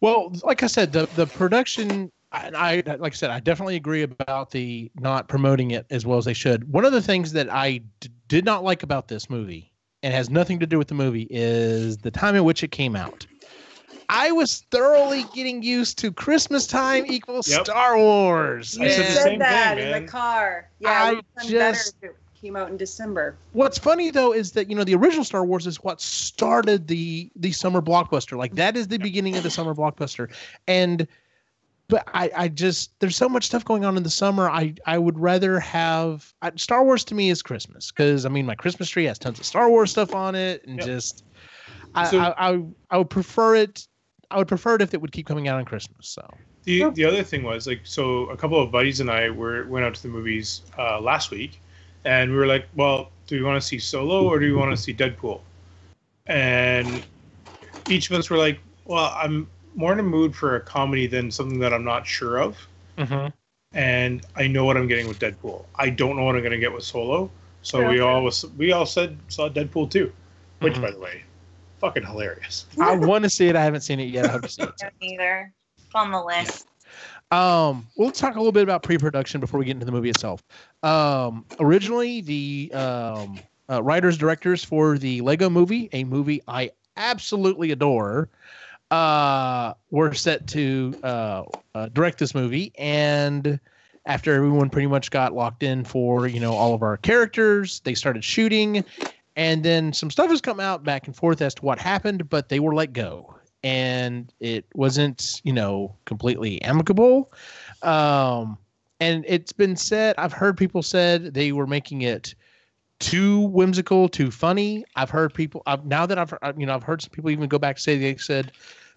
Well, like I said, the production. I definitely agree about the not promoting it as well as they should. One of the things that I did not like about this movie, and has nothing to do with the movie, is the time in which it came out. I was thoroughly getting used to Christmas time equals Star Wars. You said that in the car. Yeah, it would have been better if it came out in December. What's funny though is that the original Star Wars is what started the summer blockbuster. Like that is the beginning of the summer blockbuster, But I just, there's so much stuff going on in the summer. I would rather have Star Wars to me is Christmas, because my Christmas tree has tons of Star Wars stuff on it, and I would prefer it. I would prefer it if it would keep coming out on Christmas. So the other thing was so a couple of buddies and I went out to the movies last week, and we were like, well, do we want to see Solo or do we want to see Deadpool? And each of us were like, well, I'm more in a mood for a comedy than something that I'm not sure of. Mm-hmm. And I know what I'm getting with Deadpool. I don't know what I'm going to get with Solo. So we all said saw Deadpool 2, which, by the way, fucking hilarious. I want to see it. I haven't seen it yet. I hope to see it. I don't either. It's on the list. We'll talk a little bit about pre-production before we get into the movie itself. Originally, the writers, directors for the Lego Movie, a movie I absolutely adore, were set to direct this movie, and after everyone pretty much got locked in for all of our characters, they started shooting, and then some stuff has come out back and forth as to what happened, but they were let go, and it wasn't completely amicable. And it's been said, I've heard people said they were making it too whimsical, too funny. I've heard people. I've heard some people even go back and say they said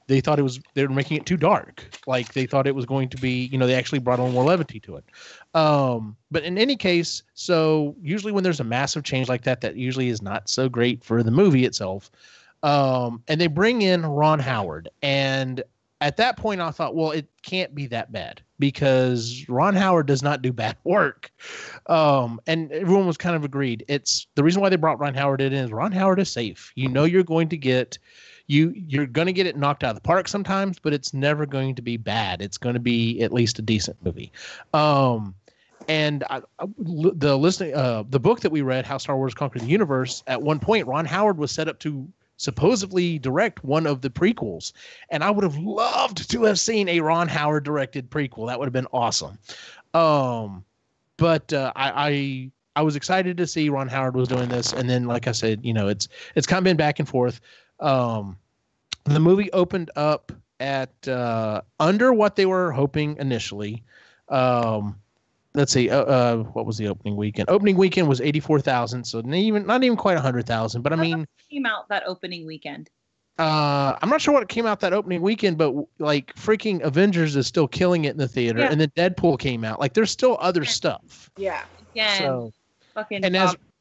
they thought they were making it too dark. Like they thought it was going to be, they actually brought on more levity to it. But in any case, so usually when there's a massive change like that usually is not so great for the movie itself. And they bring in Ron Howard, and at that point I thought, well, it can't be that bad because Ron Howard does not do bad work. And everyone was kind of agreed. It's the reason why they brought Ron Howard in is Ron Howard is safe. You're going to get you're going to get it knocked out of the park sometimes, but it's never going to be bad. It's going to be at least a decent movie. And the book that we read, How Star Wars Conquered the Universe, at one point, Ron Howard was set up to supposedly direct one of the prequels. And I would have loved to have seen a Ron Howard directed prequel. That would have been awesome. But I was excited to see Ron Howard was doing this. And then, like I said, it's kind of been back and forth. The movie opened up at under what they were hoping initially. Let's see, what was the opening weekend? Opening weekend was 84,000, so not even quite 100,000. But I mean, what came out that opening weekend? I'm not sure what came out that opening weekend, but like freaking Avengers is still killing it in the theater, and then Deadpool came out. Like there's still other stuff. Yeah. Again, so, fucking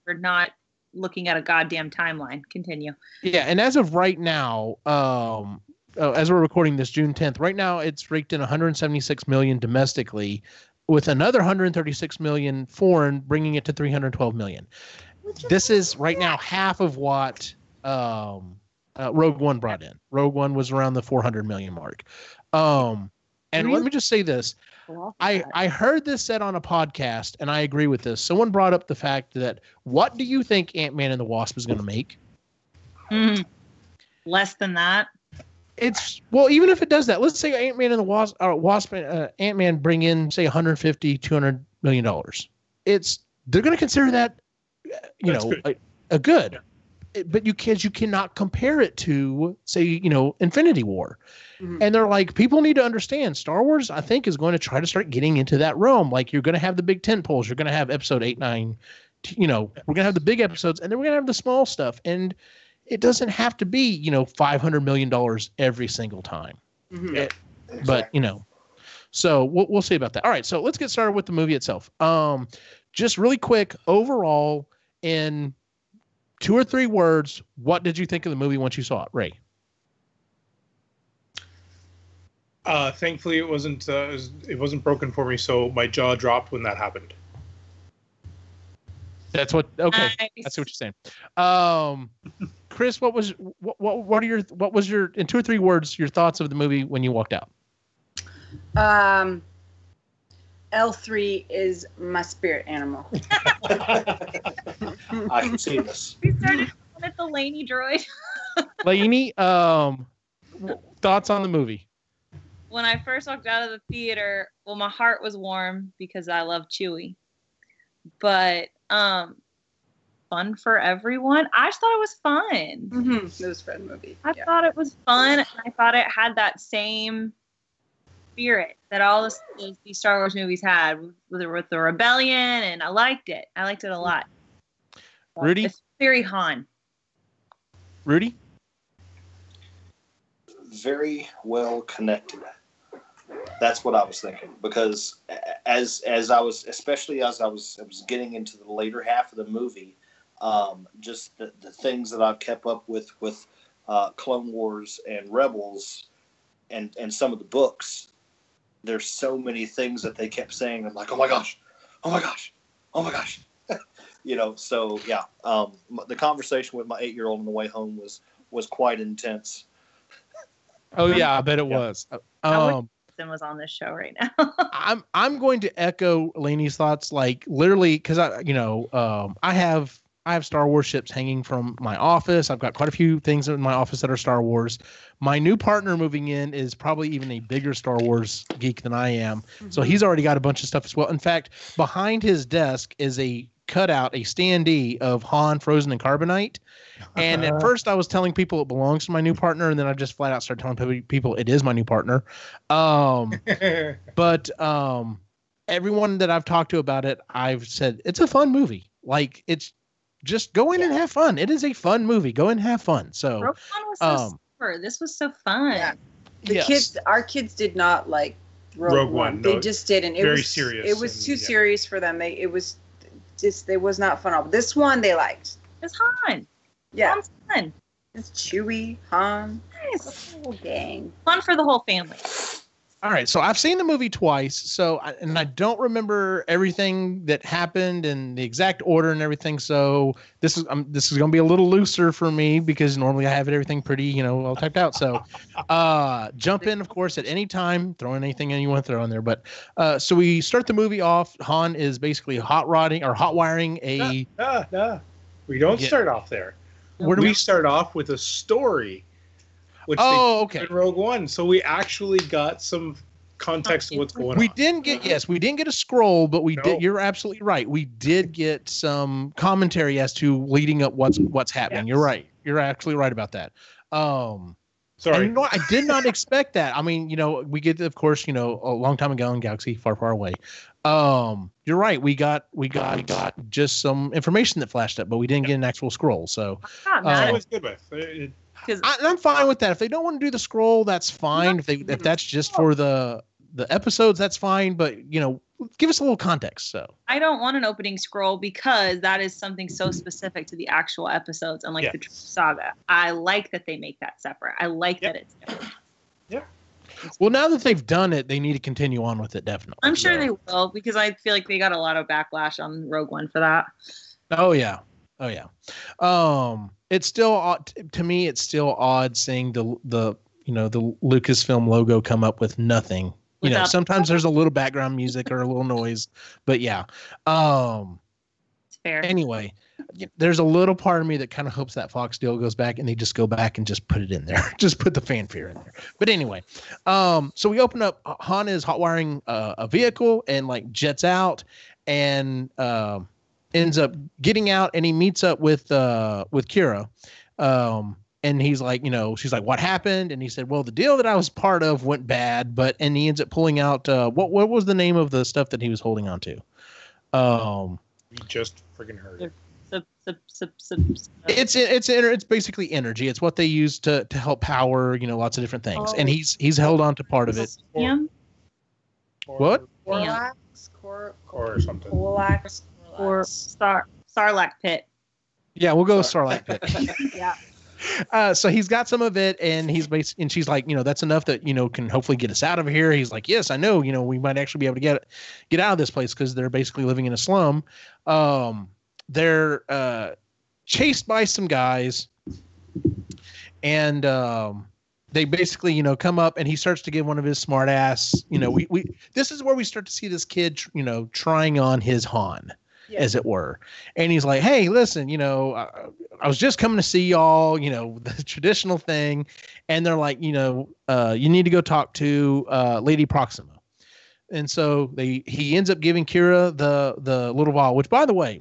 we're not looking at a goddamn timeline. Continue. Yeah, and as of right now, as we're recording this June 10th, right now it's raked in 176 million domestically, with another 136 million foreign, bringing it to 312 million. This is right now half of what Rogue One brought in. Rogue One was around the 400 million mark. And let me just say this. I heard this said on a podcast, and I agree with this. Someone brought up the fact that, what do you think Ant-Man and the Wasp is going to make? Less than that. Even if it does that, let's say Ant-Man and the Ant-Man bring in, say, $150-200 million. They're going to consider that, a good. But you cannot compare it to, say, Infinity War. Mm-hmm. And they're like, people need to understand Star Wars, I think, is going to try to start getting into that realm. Like, you're going to have the big tent poles. You're going to have episode 8, 9, we're going to have the big episodes, and then we're going to have the small stuff. And it doesn't have to be, $500 million every single time. Mm-hmm. But, So we'll see about that. All right, so let's get started with the movie itself. Just really quick, overall, in 2 or 3 words, what did you think of the movie once you saw it, Ray? Thankfully, it wasn't broken for me, so my jaw dropped when that happened. That's what. Okay, Nice. that's what you're saying. Chris, what was your in 2 or 3 words your thoughts of the movie when you walked out? L3 is my spirit animal. I can see this. We started calling it the Laney droid. Lainey, thoughts on the movie? When I first walked out of the theater, well, my heart was warm because I love Chewie. But fun for everyone. I just thought it was fun. Mm-hmm. It was a fun movie. I thought it was fun. And I thought it had that same spirit that all these Star Wars movies had with the rebellion, and I liked it. I liked it a lot. Rudy? It's very Han. Rudy? Very well connected. That's what I was thinking, because as I was getting into the later half of the movie, just the things that I've kept up with Clone Wars and Rebels and some of the books, there's so many things that they kept saying. I'm like, oh my gosh. So yeah, the conversation with my 8-year-old on the way home was quite intense. Oh yeah, I bet it was. Was on this show right now. I'm going to echo Lainey's thoughts, like literally, because I have Star Wars ships hanging from my office. I've got quite a few things in my office that are Star Wars. My new partner moving in is probably even a bigger Star Wars geek than I am. Mm-hmm. So he's already got a bunch of stuff as well. In fact, behind his desk is a standee of Han frozen in carbonite. And at first I was telling people it belongs to my new partner, and then I just flat out started telling people it is my new partner. But everyone that I've talked to about it, I've said it's a fun movie. Like, it's just go in and have fun. It is a fun movie. Go and have fun. So Rogue One was so super. This was so fun. Yeah. Our kids did not like Rogue One. They just didn't. It was serious. It was too serious for them. It was not fun. This one they liked. It's Han. Yeah. Han's fun. It's Chewie, Han. Nice. The whole gang. Fun for the whole family. All right, so I've seen the movie twice, and I don't remember everything that happened and the exact order and everything. So this is going to be a little looser for me, because normally I have everything pretty, all typed out. So jump in, of course, at any time, throw in anything you want to throw in there. But so we start the movie off. Han is basically hot wiring a. No. We don't start off there. Where do we start off with a story? Which okay. In Rogue One, so we actually got some context of what's going on. We didn't get a scroll, but we did. You're absolutely right. We did get some commentary as to leading up what's happening. Yes. You're right. You're actually right about that. Sorry, I did not expect that. I mean, we get, of course, a long time ago in Galaxy far, far away. You're right. We got just some information that flashed up, but we didn't get an actual scroll. So I was good with. I'm fine with that. If they don't want to do the scroll, that's fine. If that's just for the episodes, that's fine. But give us a little context. So I don't want an opening scroll, because that is something so specific to the actual episodes and the saga. I like that they make that separate. I like that it's different. Yeah. Well, now that they've done it, they need to continue on with it. Definitely. I'm sure they will, because I feel like they got a lot of backlash on Rogue One for that. Oh yeah. It's still odd to me. It's still odd seeing the Lucasfilm logo come up with nothing. Sometimes there's a little background music or a little noise, but yeah. It's fair. Anyway, there's a little part of me that kind of hopes that Fox deal goes back and they just go back and just put it in there, just put the fanfare in there. But anyway, so we open up. Han is hot wiring a vehicle and jets out and ends up getting out, and he meets up with Kira. And he's like, she's like, what happened? And he said, well, the deal that I was part of went bad, and he ends up pulling out, what was the name of the stuff that he was holding on to? We just freaking heard it. It's basically energy. It's what they use to help power, lots of different things. And he's held on to part of it. What? Corlax? Or something. Corlax? Or Sarlacc pit. Yeah, we'll go with Sarlacc pit. Yeah. So he's got some of it, and and she's like, that's enough that can hopefully get us out of here. He's like, yes, I know. We might actually be able to get out of this place because they're basically living in a slum. They're chased by some guys, and they basically come up, and he starts to give one of his smart ass. This is where we start to see this kid, trying on his Han. Yeah. As it were. And he's like, hey, listen, I was just coming to see y'all, the traditional thing. And they're like, you need to go talk to Lady Proxima. And so he ends up giving Kira the little vial, which, by the way,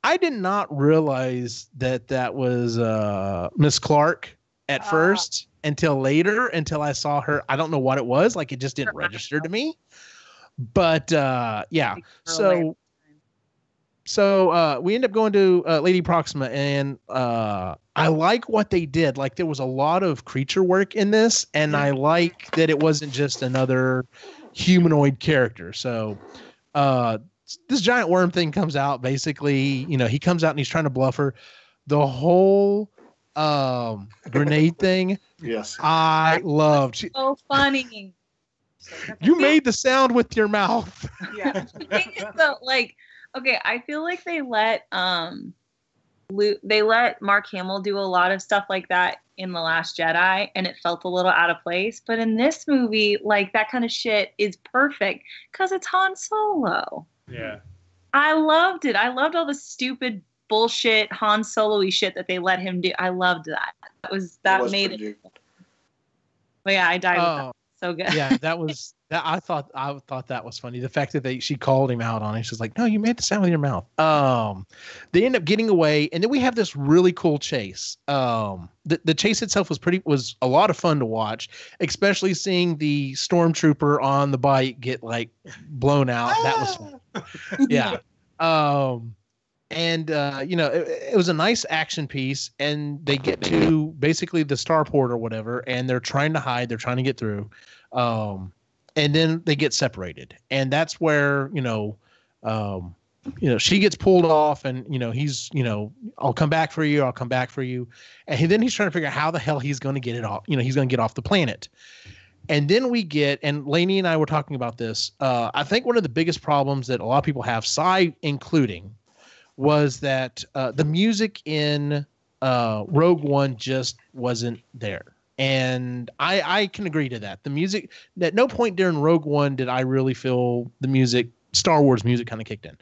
I did not realize that was Miss Clark at first until I saw her. I don't know what it was. Like, it just didn't register to me. But yeah. So we end up going to Lady Proxima, and I like what they did. Like, there was a lot of creature work in this, and I like that it wasn't just another humanoid character. So this giant worm thing comes out. Basically, he comes out and he's trying to bluff her. The whole grenade thing. Yes, I loved. So funny. You made the sound with your mouth. Yeah. Okay, I feel like they let Mark Hamill do a lot of stuff like that in The Last Jedi, and it felt a little out of place. But in this movie, like, that kind of shit is perfect because it's Han Solo. Yeah. I loved it. I loved all the stupid bullshit Han Solo-y shit that they let him do. I loved that. That made it. But yeah, I died with that. So good. Yeah, that I thought that was funny. The fact that she called him out on it. She's like, no, you made the sound with your mouth. They end up getting away, and then we have this really cool chase. The chase itself was a lot of fun to watch, especially seeing the stormtrooper on the bike get like blown out. That was fun. Yeah. And it was a nice action piece, and they get to basically the starport or whatever, and they're trying to hide, they're trying to get through. And then they get separated, and that's where she gets pulled off, and he's I'll come back for you, and then he's trying to figure out how the hell he's going to get it off. He's going to get off the planet. And then and Lainey and I were talking about this. I think one of the biggest problems that a lot of people have, Psy including, was that the music in Rogue One just wasn't there. And I can agree to that. The music, at no point during Rogue One did I really feel the music, Star Wars music, kind of kicked in.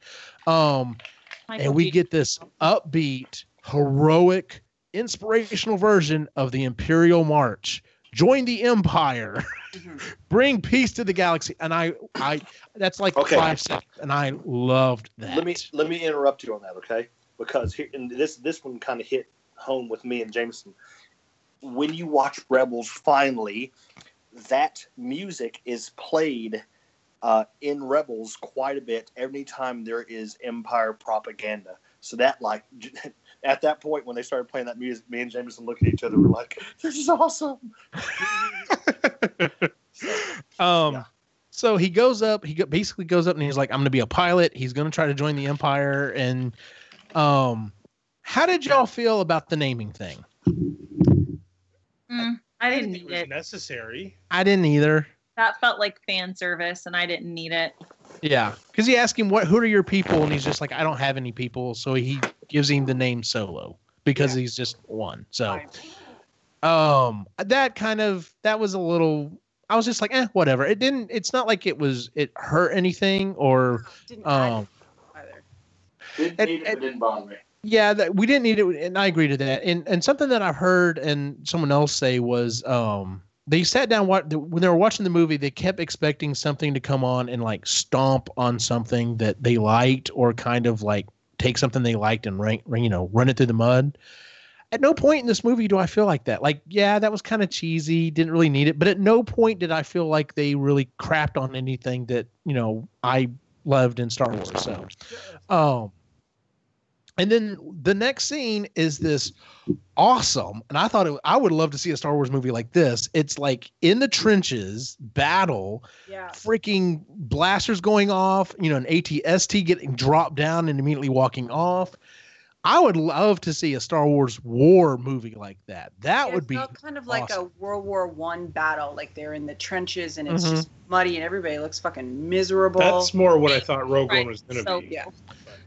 And we get this upbeat, heroic, inspirational version of the Imperial March. Join the Empire. Bring peace to the galaxy. And I that's like 5 seconds, and I loved that. Let me interrupt you on that, okay? Because here, and this one kind of hit home with me and Jameson. When you watch Rebels, finally, that music is played in Rebels quite a bit every time there is Empire propaganda. So that, like, at that point when they started playing that music, me and Jameson looked at each other. We're like, "This is awesome." So he goes up. Basically goes up and he's like, "I'm going to be a pilot." He's going to try to join the Empire. And how did y'all feel about the naming thing? I didn't need it. Necessary. I didn't either. That felt like fan service, and I didn't need it. Yeah, because he asked him, who are your people? And he's just like, I don't have any people. So he gives him the name Solo because he's just one. So that was a little, I was just like, whatever. It's not like it hurt anything or didn't either. Didn't need it, but didn't bother me. Yeah, we didn't need it, and I agree to that. And something that I've heard and someone else say was they sat down when they were watching the movie, they kept expecting something to come on and like stomp on something that they liked, or kind of like take something they liked and run it through the mud. At no point in this movie do I feel like that. Like, yeah, that was kind of cheesy, didn't really need it, but at no point did I feel like they really crapped on anything that I loved in Star Wars. So, And then the next scene is this awesome, and I would love to see a Star Wars movie like this. It's like in the trenches, battle, freaking blasters going off, you know, an AT-ST getting dropped down and immediately walking off. I would love to see a Star Wars war movie like that. That would be kind of like a World War I battle, like they're in the trenches and it's just muddy and everybody looks fucking miserable. That's more what I thought Rogue One was going to be. Yeah.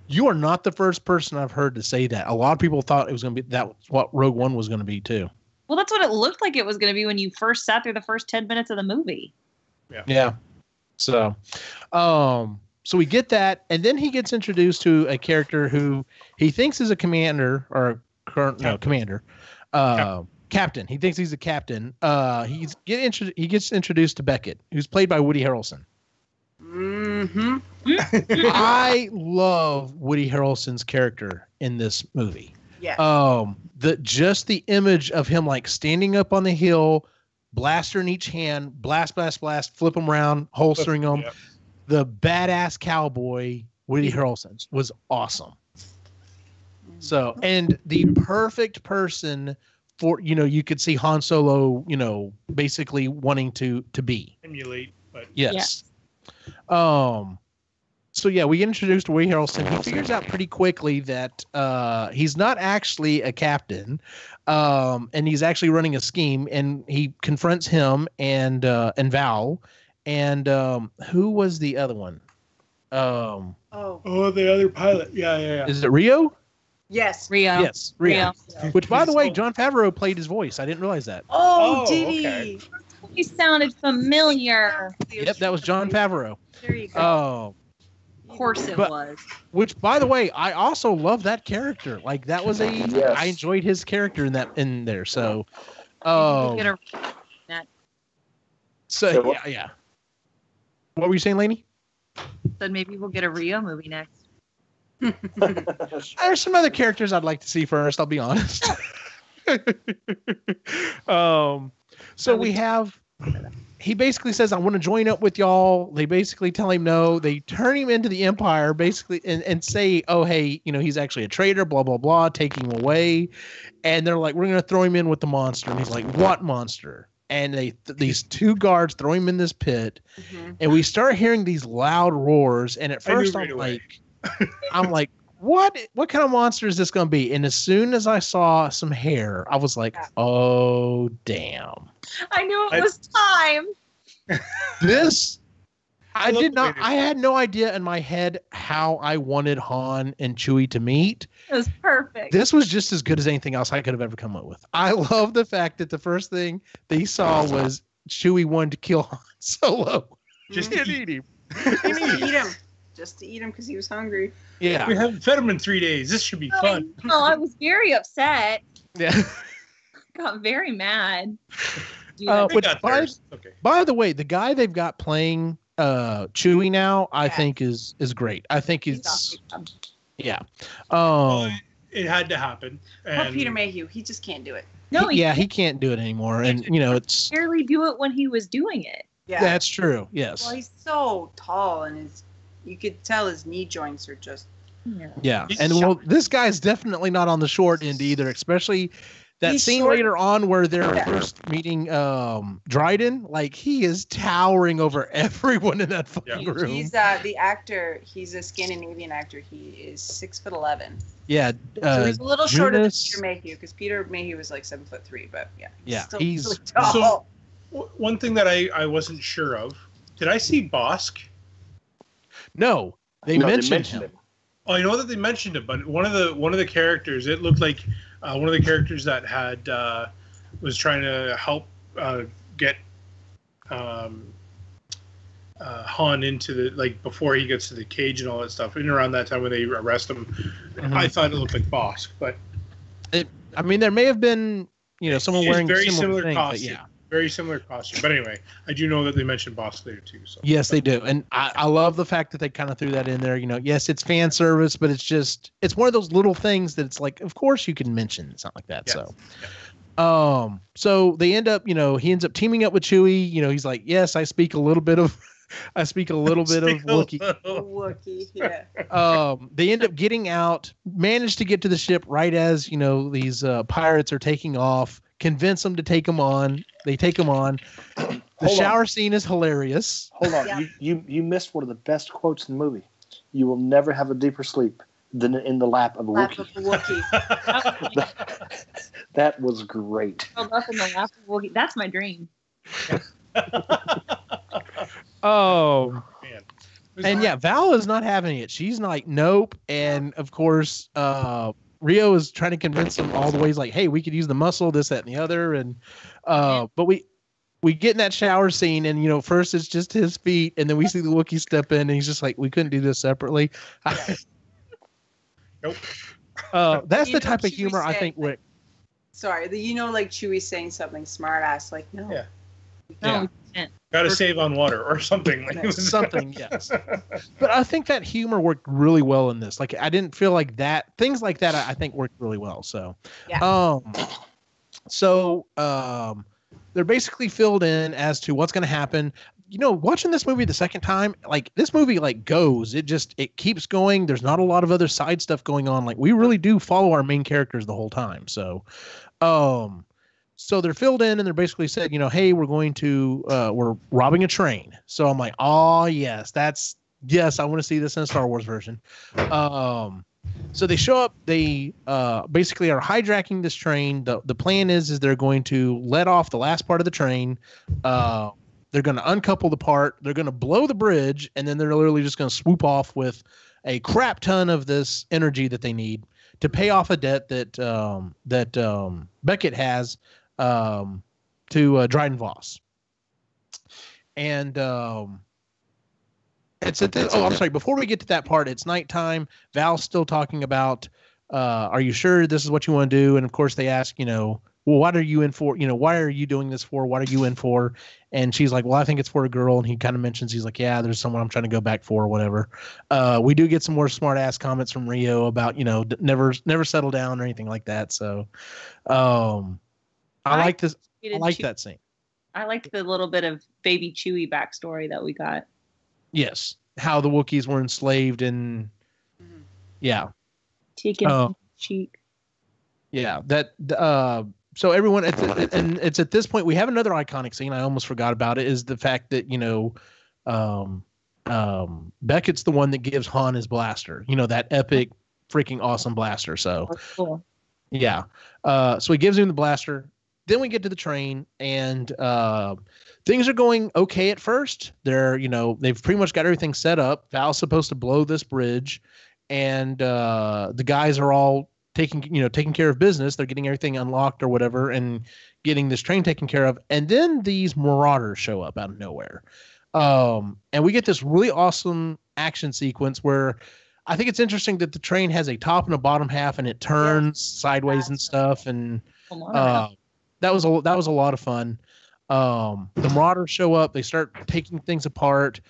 You are not the first person I've heard to say that. A lot of people thought it was going to be that's what Rogue One was going to be too. Well, that's what it looked like it was going to be when you first sat through the first 10 minutes of the movie. Yeah. So, so we get that, and then he gets introduced to a character who he thinks is a commander or commander, captain. He thinks he's a captain. He gets introduced to Beckett, who's played by Woody Harrelson. Mm-hmm. I love Woody Harrelson's character in this movie. Yeah. The image of him like standing up on the hill, blaster in each hand, blast, flip him around, holstering them. Yep. The badass cowboy Woody Harrelson was awesome. So, and the perfect person for, you know, you could see Han Solo, you know, basically wanting to be. Emulate, but yes. So yeah, we get introduced to Woody Harrelson. He figures out pretty quickly that he's not actually a captain, and he's actually running a scheme. And he confronts him and Val, and who was the other one? The other pilot. Yeah. Is it Rio? Yes, Rio. Yes, Rio. Which, by the way, Jon Favreau played his voice. I didn't realize that. Oh, did he? Okay. He sounded familiar. Yep, that was Jon Favreau. There you go. Of course it was. Which, by the way, I also love that character. Like that was I enjoyed his character in there. So, yeah. What were you saying, Lainey? Said maybe we'll get a Rio movie next. There's some other characters I'd like to see first. I'll be honest. So we have. He basically says, I want to join up with y'all. They basically tell him no. They turn him into the Empire, basically, and say, oh, hey, you know, he's actually a traitor, blah, blah, blah, take him away. And they're like, we're going to throw him in with the monster. And he's like, what monster? And these two guards throw him in this pit. Mm-hmm. And we start hearing these loud roars. And at first I'm like, what kind of monster is this going to be? And as soon as I saw some hair, I was like, oh, damn. I knew it was time. I had no idea in my head how I wanted Han and Chewie to meet. It was perfect. This was just as good as anything else I could have ever come up with. I love the fact that the first thing they saw was Chewie wanted to kill Han Solo. Just to eat him. Just to eat him because he was hungry. Yeah. We haven't fed him in 3 days. This should be fun. No, I was very upset. Yeah. Got very mad. By the way, the guy they've got playing Chewie now, I think is great. I think it's yeah. It had to happen. Poor Peter Mayhew, he just can't do it. No, he can't do it anymore, and you know it's barely do it when he was doing it. Yeah, that's true. Yes. Well, he's so tall, and you could tell his knee joints are just. Yeah, and this guy's definitely not on the short end either, especially. That scene later on where they're first meeting Dryden, like he is towering over everyone in that fucking room. He's the actor. He's a Scandinavian actor. He is 6'11". Yeah, so he's a little shorter than Peter Mayhew because Peter Mayhew was like 7'3", but he's really tall. So one thing that I wasn't sure of, did I see Bosk? No, they mentioned him. Oh, I know that they mentioned it, but one of the characters, it looked like one of the characters that had was trying to help get Han into the before he gets to the cage and all that stuff. And around that time when they arrest him, I thought it looked like Bosk, but there may have been someone wearing very similar thing, costume. But very similar costume. But anyway, I do know that they mentioned Bosk there too. So yes, they do, and I love the fact that they kind of threw that in there. Yes, it's fan service, but it's one of those little things that it's like, of course you can mention something like that. Yes. So, so they end up, he ends up teaming up with Chewie. He's like, yes, I speak a little bit of I speak a little bit of Wookiee. Wookiee, yeah. They end up getting out, manage to get to the ship right as these pirates are taking off. Convince them to take them on. They take them on. The shower scene is hilarious. Hold on, you missed one of the best quotes in the movie. You will never have a deeper sleep than in the lap of a Wookiee. That was great. Up in the lap of a Wookiee. That's my dream. Oh man. And yeah, Val is not having it. She's like, nope. And of course, Rio is trying to convince them all the ways, like, hey, we could use the muscle, this, that, and the other. And but we get in that shower scene, and first it's just his feet, and then we see the Wookiee step in, and he's just like, we couldn't do this separately. Nope. That's the type of humor I think. Sorry, like Chewie saying something smart ass, like, no. Yeah. No, Got to save on water or something. Something, yes. But I think that humor worked really well in this. Like, I didn't feel like that. Things like that, I think, worked really well. So, they're basically filled in as to what's going to happen. Watching this movie the second time, like, this movie, like, goes. It keeps going. There's not a lot of other side stuff going on. Like, we really do follow our main characters the whole time. So, so they're filled in, and they're basically said, hey, we're robbing a train. So I'm like, oh yes, I want to see this in a Star Wars version. So they show up, they basically are hijacking this train. The plan is they're going to let off the last part of the train. They're going to uncouple the part. They're going to blow the bridge, and then they're literally just going to swoop off with a crap ton of this energy that they need to pay off a debt that Beckett has to Dryden Voss. And it's at this, I'm sorry, before we get to that part, it's nighttime. Val's still talking about, are you sure this is what you want to do? And of course they ask, well, what are you in for? Why are you doing this for? What are you in for? And she's like, well, I think it's for a girl. And he kind of mentions, he's like, yeah, there's someone I'm trying to go back for or whatever. We do get some more smart ass comments from Rio about, never settle down or anything like that. So, I like this. I like that scene. I liked the little bit of baby Chewie backstory that we got. Yes. How the Wookiees were enslaved and yeah. Taken cheek. Yeah. That, so everyone, it's at this point, we have another iconic scene. I almost forgot about it, is the fact that, Beckett's the one that gives Han his blaster, that epic freaking awesome blaster. So cool. Yeah. So he gives him the blaster. Then we get to the train, and things are going okay at first. They've pretty much got everything set up. Val's supposed to blow this bridge, and the guys are all taking care of business. They're getting everything unlocked or whatever, and getting this train taken care of. And then these marauders show up out of nowhere, and we get this really awesome action sequence where I think it's interesting that the train has a top and a bottom half, and it turns sideways and stuff, and that was a lot of fun. The marauders show up. They start taking things apart.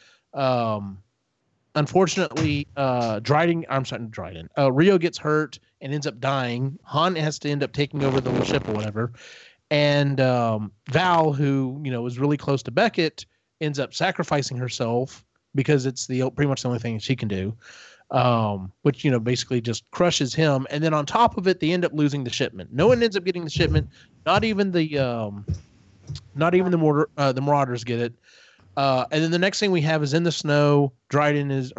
Unfortunately, Rio gets hurt and ends up dying. Han has to end up taking over the ship or whatever. And Val, who is really close to Beckett, ends up sacrificing herself because it's pretty much the only thing she can do. Which basically just crushes him. And then on top of it, they end up losing the shipment. No one ends up getting the shipment. Not even the marauders get it. And then the next thing we have is in the snow. Beckett's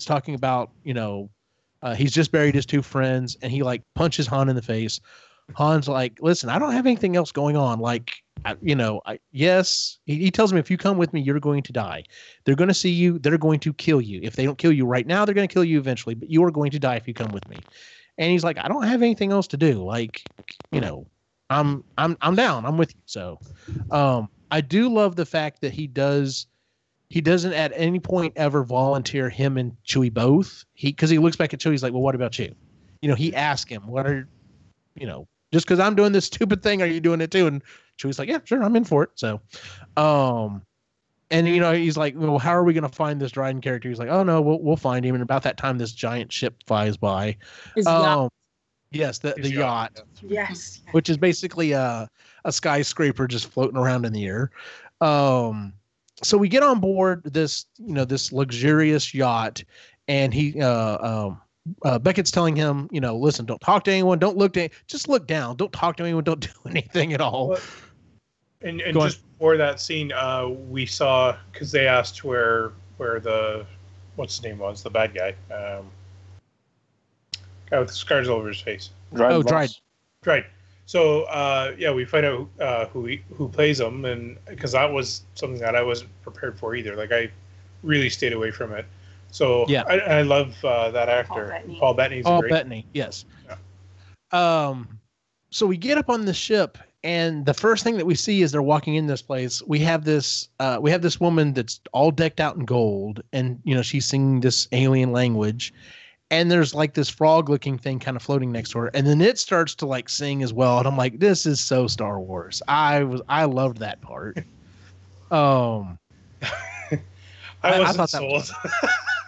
talking about he's just buried his two friends, and he like punches Han in the face. Han's like, listen, I don't have anything else going on. Like, yes, he tells me, if you come with me, you're going to die. They're going to see you. They're going to kill you. If they don't kill you right now, they're going to kill you eventually, but you are going to die if you come with me. And he's like, I don't have anything else to do. Like, I'm down. I'm with you. So, I do love the fact that he doesn't at any point ever volunteer him and Chewie both. Because he looks back at Chewie, he's like, well, what about you? He asked him, what are, just because I'm doing this stupid thing, are you doing it too? And Chewie's like, yeah, sure, I'm in for it. So, and he's like, well, how are we going to find this Dryden character? He's like, oh no, we'll find him. And about that time, this giant ship flies by. Yes, the yacht. Yes. Which is basically a skyscraper just floating around in the air. so we get on board this, this luxurious yacht, and Beckett's telling him, listen, don't talk to anyone, don't look just look down, don't talk to anyone, don't do anything at all. And just before that scene, we saw, because they asked where the, what's his name was, the bad guy, guy with the scars all over his face. Dryden. So we find out who plays him, and because that was something that I wasn't prepared for either. Like, I really stayed away from it. So yeah, I love that actor, Paul Bettany. Paul Bettany, yes. Yeah. So we get up on the ship, and the first thing that we see is they're walking in this place. We have this woman that's all decked out in gold, and she's singing this alien language. And there's like this frog-looking thing kind of floating next to her, and then it starts to like sing as well. And I'm like, this is so Star Wars. I loved that part. I wasn't sold.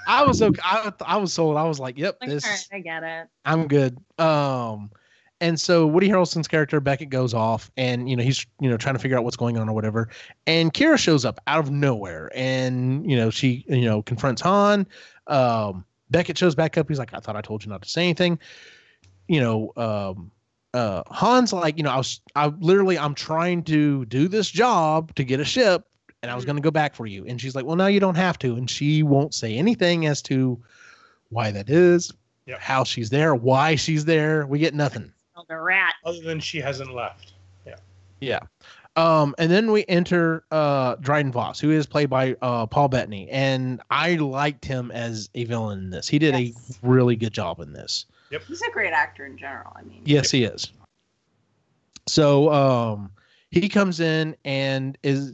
I was okay. I was sold. I was like, yep, this. Right, I get it. I'm good. And so Woody Harrelson's character Beckett goes off, and he's trying to figure out what's going on or whatever. And Kira shows up out of nowhere, and she confronts Han. Beckett shows back up. He's like, I thought I told you not to say anything. Han's like, I'm trying to do this job to get a ship, and I was going to go back for you. And she's like, well, no, you don't have to. And she won't say anything as to why that is, how she's there, why she's there. We get nothing. The rat. Other than she hasn't left. Yeah. Yeah. And then we enter Dryden Voss, who is played by Paul Bettany, and I liked him as a villain in this. He did a really good job in this. Yep, he's a great actor in general. I mean, yes, he is. So he comes in and is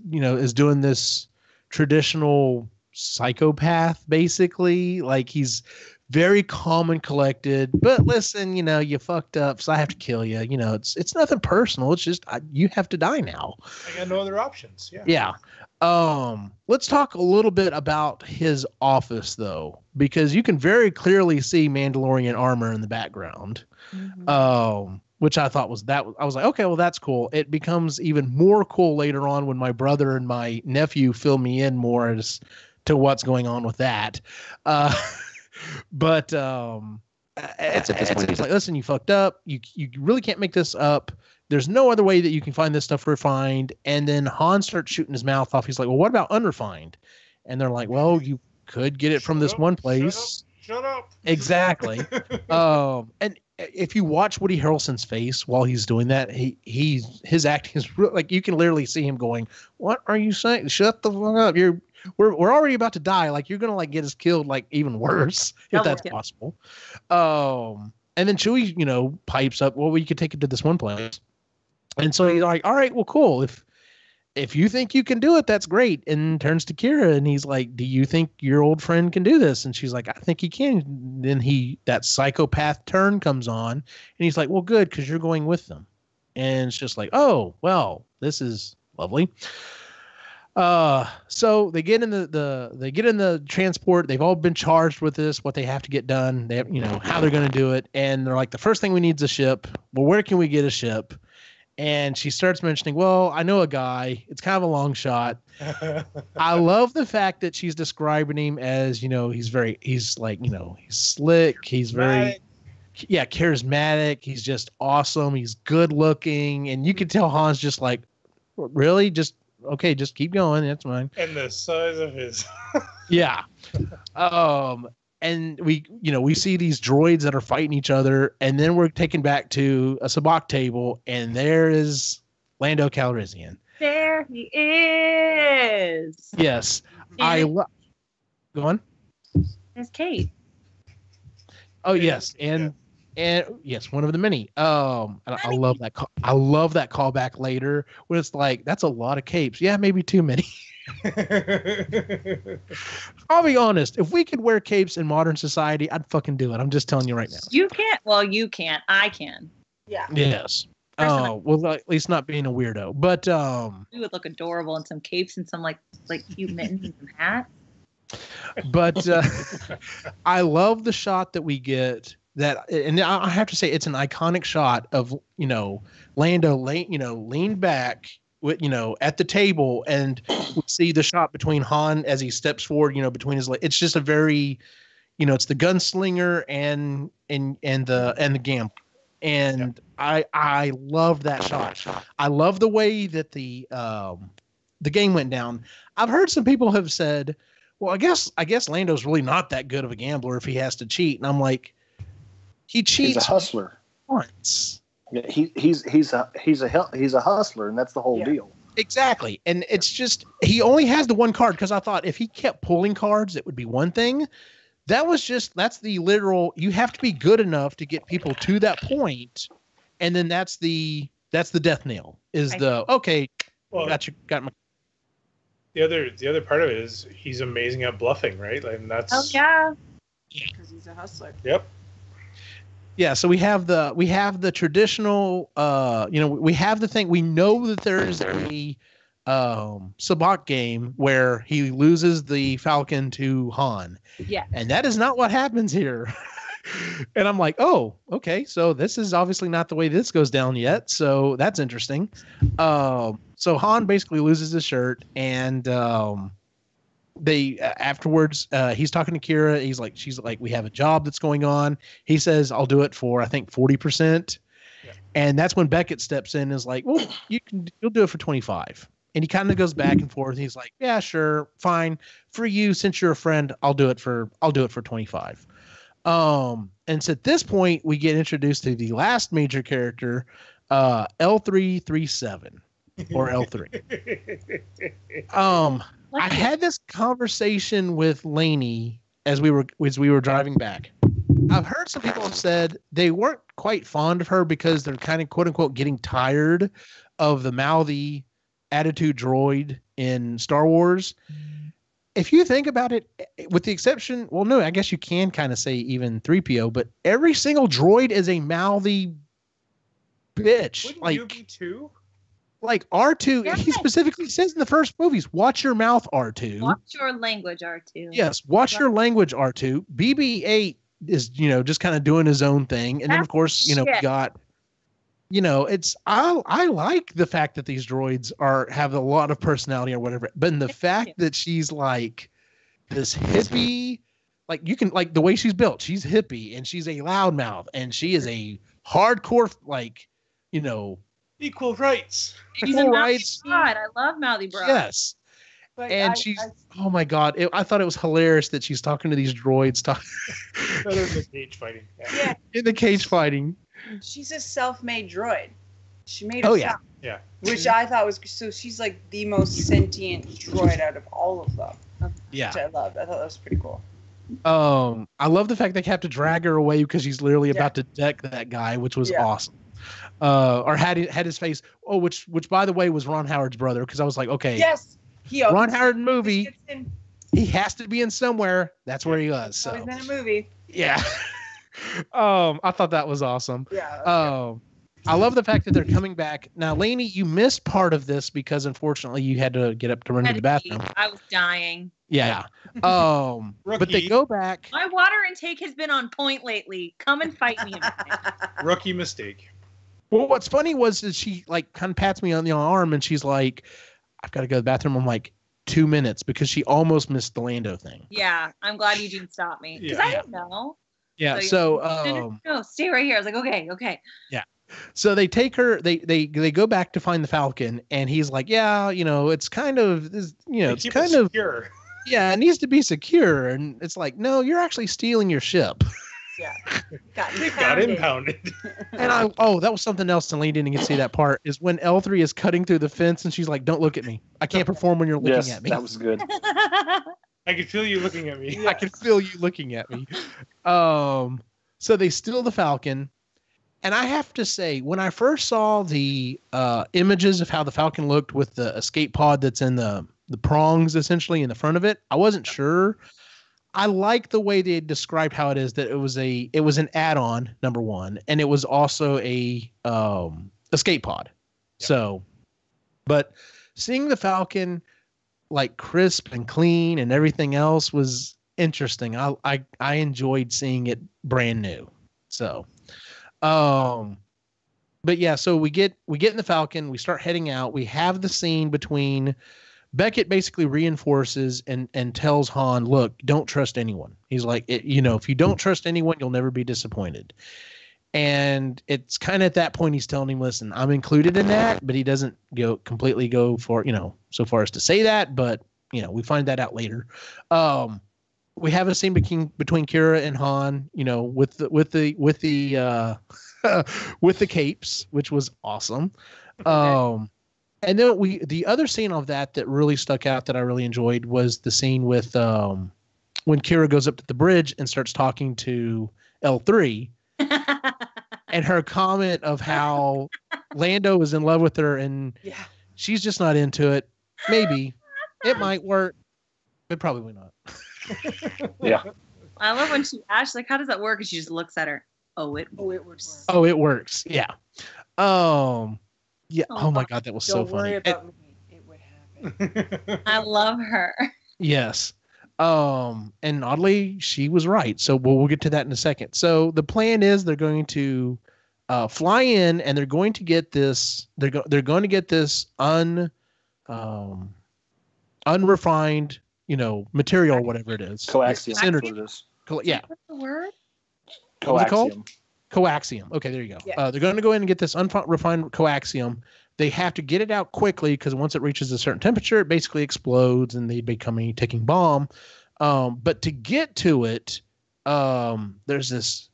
doing this traditional psychopath, basically. Like, he's very calm and collected, but listen, you fucked up, so I have to kill you. It's nothing personal. It's just you have to die now. I got no other options. Yeah. Let's talk a little bit about his office, though, because you can very clearly see Mandalorian armor in the background. Mm-hmm. Which I thought was that. I was like, okay, well, that's cool. It becomes even more cool later on when my brother and my nephew fill me in more as to what's going on with that. But it's like, listen, you fucked up. You really can't make this up. There's no other way that you can find this stuff refined. And then Han starts shooting his mouth off. He's like, well, what about unrefined? And they're like, well, you could get it from this one place. Shut up. Exactly. And if you watch Woody Harrelson's face while he's doing that, his acting is real, like, you can literally see him going, what are you saying? Shut the fuck up. We're already about to die. Like, you're gonna like get us killed, like even worse, if that's possible. And then Chewie, pipes up, well, we could take it to this one place. And so he's like, all right, well, cool. If you think you can do it, that's great. And turns to Kira and he's like, do you think your old friend can do this? And she's like, I think he can. Then that psychopath turn comes on, and he's like, well, good, because you're going with them. And it's just like, oh, well, this is lovely. So they get in the transport. They've all been charged with this, what they have to get done. They have, how they're going to do it. And they're like, the first thing we need is a ship. Well, where can we get a ship? And she starts mentioning, well, I know a guy. It's kind of a long shot. I love the fact that she's describing him as, he's slick. He's very, charismatic. He's just awesome. He's good looking. And you can tell Han's just like, really? Okay, just keep going. That's fine. And the size of his. Yeah. And we see these droids that are fighting each other, and then we're taken back to a sabacc table, and there is Lando Calrissian. There he is. Yes. Go on. There's Kate. Oh, yes. And yes, one of the many. I love that. I love that callback later when it's like, that's a lot of capes. Yeah, maybe too many. I'll be honest. If we could wear capes in modern society, I'd fucking do it. I'm just telling you right now. You can't. Well, you can't. I can. Yeah. Yes. Oh, well, at least not being a weirdo. But we would look adorable in some capes and some like cute mittens and some hats. But I love the shot that we get. And I have to say, it's an iconic shot of Lando, leaned back at the table, and we see the shot between Han as he steps forward, between his legs. It's just a very, it's the gunslinger and the gambler. And I love that shot. I love the way that the game went down. I've heard some people have said, well, I guess Lando's really not that good of a gambler if he has to cheat. And I'm like, he cheats. He's a hustler. Once. Yeah, he's a hustler, and that's the whole deal. Exactly. And it's just, he only has the one card, because I thought if he kept pulling cards, it would be one thing. That's the literal, you have to be good enough to get people to that point, and then that's the death nail, is got my. The other part of it is he's amazing at bluffing, right? Like, and that's because he's a hustler. Yep. Yeah, so we have the traditional, we have the thing. We know that there's a sabacc game where he loses the Falcon to Han. Yeah. And that is not what happens here. And I'm like, oh, okay, so this is obviously not the way this goes down yet. So that's interesting. So Han basically loses his shirt, and they afterwards he's talking to Kira. She's like, we have a job that's going on. He says, I'll do it for, I think, 40%. Yeah. And that's when Beckett steps in and is like, well, you'll do it for 25. And he kind of goes back and forth. He's like, yeah, sure, fine. For you, since you're a friend, I'll do it for 25. And so at this point, we get introduced to the last major character, L337 or L3. I had this conversation with Lainey as we were driving back. I've heard some people have said they weren't quite fond of her because they're kind of, quote unquote, getting tired of the mouthy attitude droid in Star Wars. If you think about it, with the exception, well, no, I guess you can kind of say even 3PO, but every single droid is a mouthy bitch. Wouldn't you be too? Like R2, Yeah. He specifically says in the first movies, watch your mouth, R2. Watch your language, R2. Yes, watch your language, R2. BB-8 is, just kind of doing his own thing. And then, of course, we got, it's, I like the fact that these droids have a lot of personality or whatever. But in the fact that she's like this hippie, like you can, like the way she's built, she's hippie and she's a loudmouth and she is a hardcore, like, equal rights. She's a mouthy broad. I love mouthy broad. Yes. But And oh my God. I thought it was hilarious that she's talking to these droids. The cage fighting. Yeah. In the cage fighting. She's a self-made droid. She made Oh, herself. Yeah. Which I thought was, so she's like the most sentient droid out of all of them. Yeah. Which I loved. I thought that was pretty cool. I love the fact they have to drag her away because she's literally about to deck that guy, which was awesome. Or had his face. Oh, which by the way was Ron Howard's brother, because I was like, okay, yes, Ron Howard movie, he has to be in somewhere. That's where he was. So he's in a movie. Yeah. I thought that was awesome. Yeah. I love the fact that they're coming back now. Lainey, you missed part of this because unfortunately you had to get up to run to the bathroom. I was dying. Yeah. But they go back. My water intake has been on point lately. Come and fight me. Rookie mistake. Well, what's funny was that she like kind of pats me on the arm and she's like, I've got to go to the bathroom. I'm like, 2 minutes, because she almost missed the Lando thing. Yeah. I'm glad you didn't stop me. Because I didn't know. Yeah. No, stay right here. I was like, okay. Yeah. So they take her, they go back to find the Falcon, and he's like, yeah, it's kind of, it's kind of secure. Yeah, it needs to be secure. And it's like, no, you're actually stealing your ship. Yeah. Got impounded. And that was something else, and Lee didn't get to see that part, is when L3 is cutting through the fence and she's like, don't look at me. I can't perform when you're looking at me. That was good. I could feel you looking at me. I can feel you looking at me. So they steal the Falcon. And I have to say, when I first saw the images of how the Falcon looked with the escape pod that's in the prongs essentially in the front of it, I wasn't sure. I like the way they described how it is, that it was an add-on, number one, and it was also a escape pod. Yeah. So, but seeing the Falcon like crisp and clean and everything else was interesting. I enjoyed seeing it brand new. So, but yeah, so we get in the Falcon, we start heading out. We have the scene between Beckett basically reinforces and tells Han, look, don't trust anyone. He's like, if you don't trust anyone, you'll never be disappointed. And it's kind of at that point he's telling him, listen, I'm included in that, but he doesn't completely go for, so far as to say that, but we find that out later. We have a scene between Kira and Han, with the with the capes, which was awesome. And then the other scene of that really stuck out that I really enjoyed was the scene with when Kira goes up to the bridge and starts talking to L3 and her comment of how Lando is in love with her and she's just not into it. Maybe it might work, but probably not. Yeah. I love when she asks, like, how does that work? And she just looks at her. Oh, it works. Oh, it works. Yeah. Yeah. Oh my God, that was so funny. Don't worry about me. It would happen. I love her. Yes. And oddly, she was right. So we'll get to that in a second. So the plan is they're going to fly in and they're going to get this. They're going to get this unrefined, material, or whatever it is. Coaxium. Yeah. What's the word? Coaxium. Coaxium. Okay, there you go. Yeah. They're going to go in and get this unrefined coaxium. They have to get it out quickly because once it reaches a certain temperature, it basically explodes and they become a ticking bomb. But to get to it, there's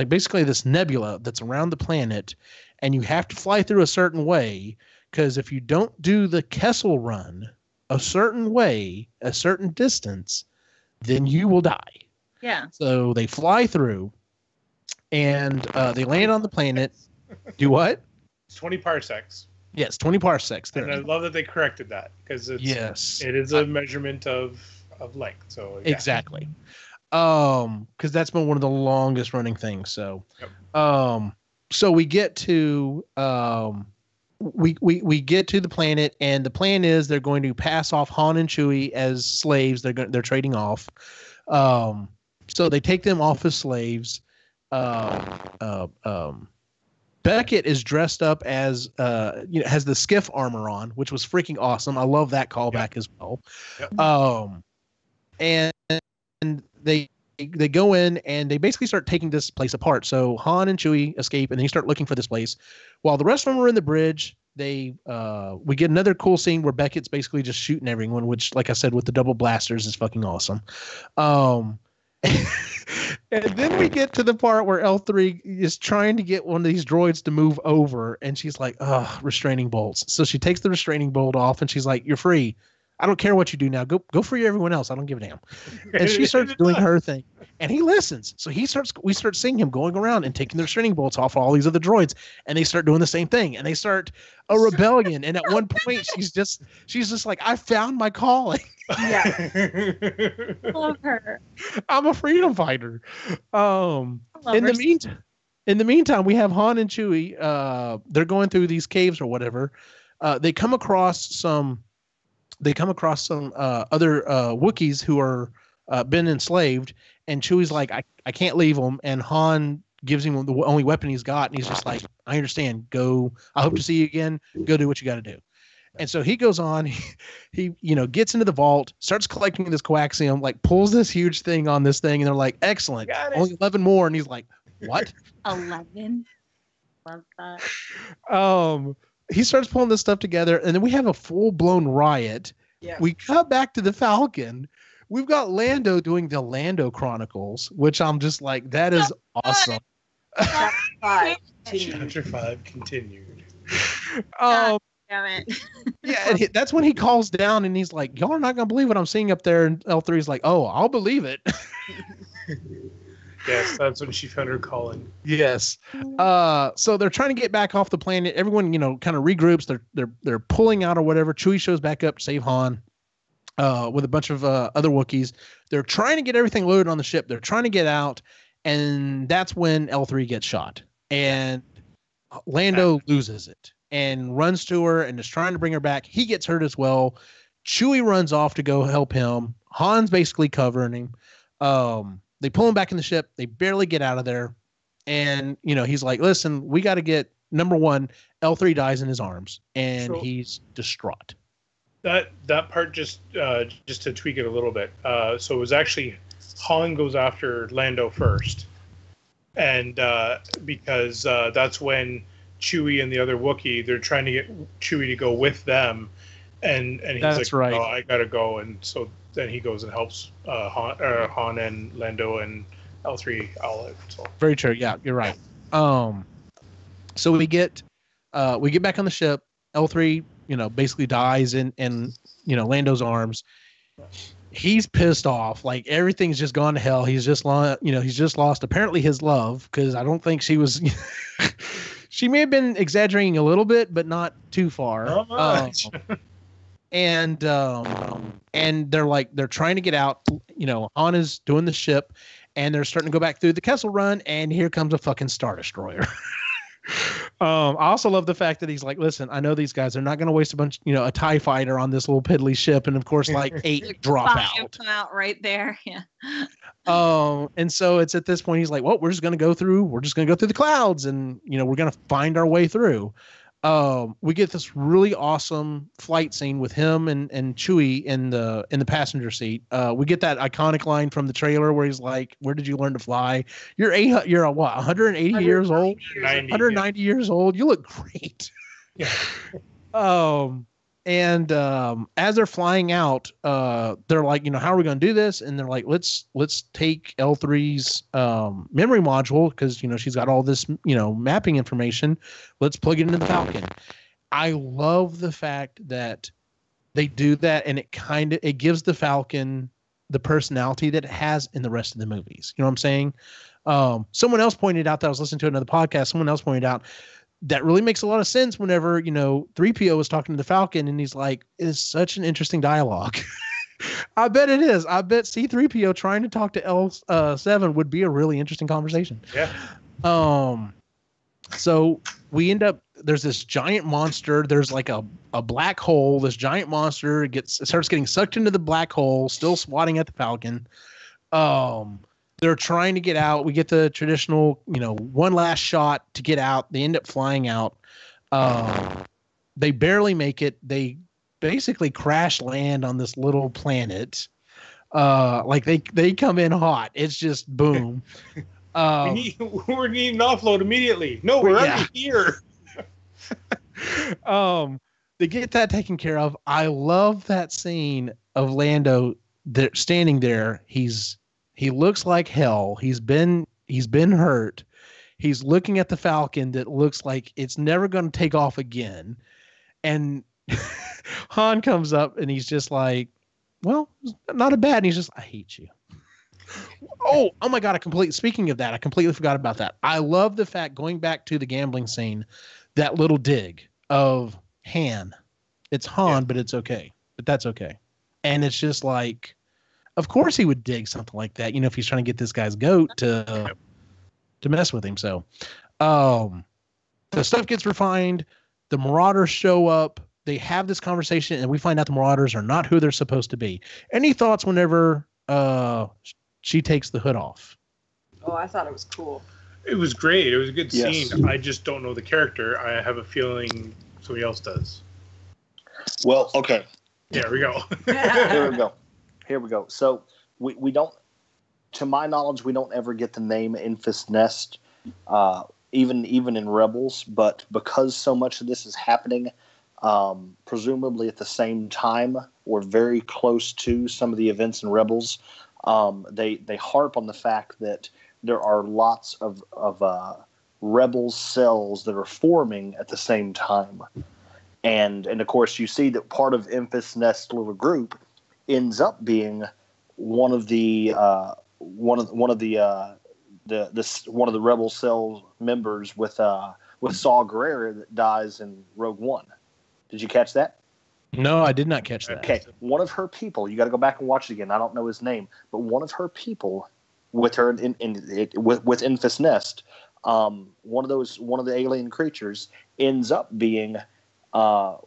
basically this nebula that's around the planet, and you have to fly through a certain way because if you don't do the Kessel run a certain way, a certain distance, then you will die. Yeah. So they fly through. And they land on the planet. Do what? 20 parsecs. Yes, 20 parsecs. And I love that they corrected that because it is a measurement of length. So yeah. Exactly. Because that's been one of the longest running things. So, so we get to we get to the planet, and the plan is they're going to pass off Han and Chewie as slaves. They're trading off. So they take them off as slaves. Beckett is dressed up as has the skiff armor on, which was freaking awesome. I love that callback as well. Yep. And they go in and they basically start taking this place apart. So Han and Chewie escape, and then you start looking for this place. While the rest of them are in the bridge, we get another cool scene where Beckett's basically just shooting everyone, which, like I said, with the double blasters is fucking awesome. And then we get to the part where L3 is trying to get one of these droids to move over, and she's like, restraining bolts. So she takes the restraining bolt off, and she's like, you're free. I don't care what you do now. Go free everyone else. I don't give a damn. And she starts doing her thing, and he listens. So we start seeing him going around and taking the restraining bolts off all these other droids, and they start doing the same thing, and they start a rebellion. And at one point, she's just like, I found my calling. Yeah. Love her. I'm a freedom fighter. In the meantime, we have Han and Chewie. They're going through these caves or whatever. They come across some other Wookiees who are been enslaved, and Chewie's like, I can't leave them, and Han gives him the only weapon he's got, and he's just like, I understand. Go. I hope to see you again. Go do what you got to do. And so he goes on, he gets into the vault, starts collecting this coaxium, like pulls this huge thing on this thing, and they're like, excellent, only 11 more. And he's like, what? 11? Love that. He starts pulling this stuff together, and then we have a full-blown riot. Yeah. We cut back to the Falcon. We've got Lando doing the Lando Chronicles, which I'm just like, that is awesome. Chapter 5 continued. Damn it. Yeah, and that's when he calls down and he's like, y'all are not going to believe what I'm seeing up there. And L3's like, oh, I'll believe it. Yes, that's when she found her calling. Yes. So they're trying to get back off the planet. Everyone, kind of regroups. They're pulling out or whatever. Chewie shows back up to save Han with a bunch of other Wookiees. They're trying to get everything loaded on the ship. They're trying to get out. And that's when L3 gets shot. And Lando loses it and runs to her and is trying to bring her back. He gets hurt as well. Chewie runs off to go help him. Han's basically covering him. They pull him back in the ship. They barely get out of there. And, he's like, listen, we got to get number one, L3 dies in his arms, and he's distraught. That part just to tweak it a little bit. So it was actually Han goes after Lando first, and because that's when Chewie and the other Wookiee, they're trying to get Chewie to go with them, and he's that's like, right. "Oh, I gotta go," and so then he goes and helps Han and Lando and L3 Olive. So. Very true. Yeah, you're right. So we get back on the ship. L3, basically dies in Lando's arms. He's pissed off. Like everything's just gone to hell. He's just lost apparently his love, because I don't think she was. She may have been exaggerating a little bit, but not too far. Not much. And they're trying to get out. Han is doing the ship, and they're starting to go back through the Kessel Run, and here comes a fucking Star Destroyer. I also love the fact that he's like, listen, I know these guys are not going to waste a TIE fighter on this little piddly ship, and of course, like 8 drop out right there. Yeah. And so it's at this point he's like, well, we're just going to go through the clouds, and we're going to find our way through. We get this really awesome flight scene with him and Chewie in the passenger seat. We get that iconic line from the trailer where he's like, "Where did you learn to fly? You're 180 years old, 190 years old. You look great." Yeah. And as they're flying out, they're like, how are we going to do this? And they're like, let's take L3's memory module, because she's got all this mapping information. Let's plug it into the Falcon. I love the fact that they do that, and it gives the Falcon the personality that it has in the rest of the movies. You know what I'm saying? Someone else pointed out that I was listening to another podcast. Someone else pointed out that really makes a lot of sense whenever, 3PO was talking to the Falcon, and he's like, it's such an interesting dialogue. I bet it is. I bet C-3PO trying to talk to L7 would be a really interesting conversation. Yeah. So we end up, there's this giant monster. There's like a black hole. This giant monster starts getting sucked into the black hole, still swatting at the Falcon. They're trying to get out. We get the traditional, one last shot to get out. They end up flying out. They barely make it. They basically crash land on this little planet. Like they come in hot. It's just boom. We're needing offload immediately. No, we're already here. They get that taken care of. I love that scene of Lando standing there. He looks like hell. He's been hurt. He's looking at the Falcon that looks like it's never going to take off again. And Han comes up and he's just like, well, not a bad. And he's just, I hate you. Oh my God. Speaking of that, I completely forgot about that. I love the fact, going back to the gambling scene, that little dig of Han. It's Han, but it's okay. But that's okay. And it's just like, of course he would dig something like that, if he's trying to get this guy's goat to mess with him. So the stuff gets refined. The Marauders show up. They have this conversation, and we find out the Marauders are not who they're supposed to be. Any thoughts whenever she takes the hood off? Oh, I thought it was cool. It was great. It was a good Yes. scene. I just don't know the character. I have a feeling somebody else does. Well, okay. There we go. Here we go. So we don't, to my knowledge, we don't ever get the name Enfys Nest, even in Rebels. But because so much of this is happening, presumably at the same time or very close to some of the events in Rebels, they harp on the fact that there are lots of Rebel cells that are forming at the same time, and of course you see that part of Enfys Nest's little group ends up being one of the Rebel cell members with Saw Gerrera that dies in Rogue One. Did you catch that? No, I did not catch that. Okay, one of her people. You got to go back and watch it again. I don't know his name, but one of her people with her with Enfys Nest, one of the alien creatures ends up being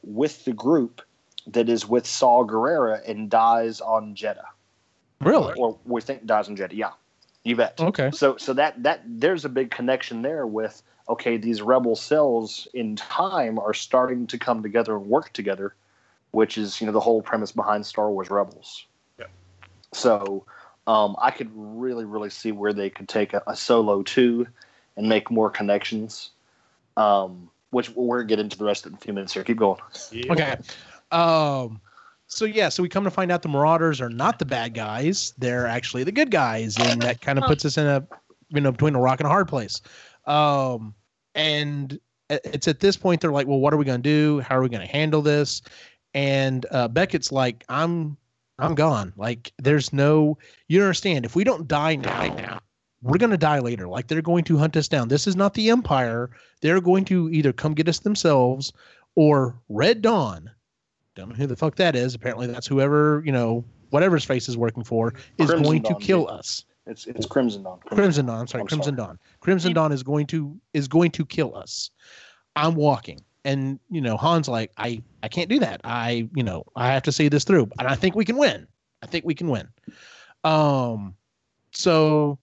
with the group that is with Saw Gerrera and dies on Jeddah. Really? Or we think dies on Jeddah. Yeah, you bet. Okay. So that there's a big connection there with, okay, these rebel cells in time are starting to come together and work together, which is, the whole premise behind Star Wars Rebels. Yeah. So I could really, really see where they could take a Solo 2 and make more connections, which we'll get into the rest in a few minutes here. Keep going. Yeah. Okay. So we come to find out the Marauders are not the bad guys. They're actually the good guys. And that kind of puts us in between a rock and a hard place. And it's at this point, they're like, well, what are we going to do? How are we going to handle this? And Beckett's like, I'm gone. Like, there's no, you understand, if we don't die now, we're going to die later. Like, they're going to hunt us down. This is not the Empire. They're going to either come get us themselves or Red Dawn. Don't know who the fuck that is. Apparently that's whoever, whatever his face is working for is Crimson going Dawn, to kill us. It's Crimson Dawn. Crimson Dawn. I'm sorry. Crimson Dawn. Crimson Dawn is going to kill us. I'm walking. And, Han's like, I can't do that. I have to see this through. And I think we can win. So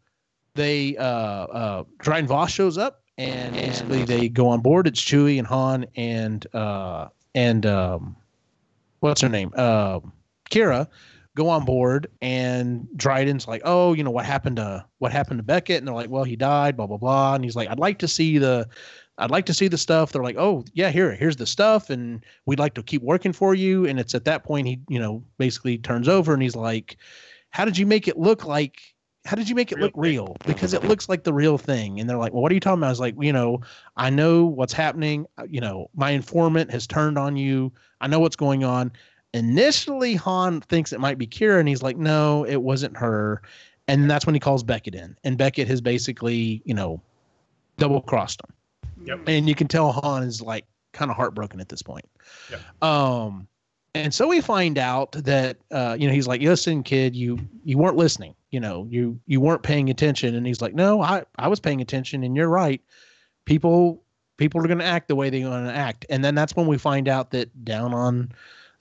they, Dryden Voss shows up and basically they go on board. It's Chewie and Han and what's her name? Kira go on board, and Dryden's like, oh, what happened to Beckett? And they're like, well, he died, blah, blah, blah. And he's like, I'd like to see the stuff. They're like, oh yeah, here's the stuff. And we'd like to keep working for you. And it's at that point, he, basically turns over and he's like, how did you make it look real? Because it looks like the real thing. And they're like, well, what are you talking about? I was like, I know what's happening. My informant has turned on you. I know what's going on. Initially, Han thinks it might be Kira, and he's like, no, it wasn't her. And that's when he calls Beckett in. And Beckett has basically, double-crossed him. Yep. And you can tell Han is like kind of heartbroken at this point. Yep. And so we find out that, he's like, listen, kid, you weren't listening. You weren't paying attention. And he's like, no, I was paying attention, and you're right. People are going to act the way they want to act. And then that's when we find out that down on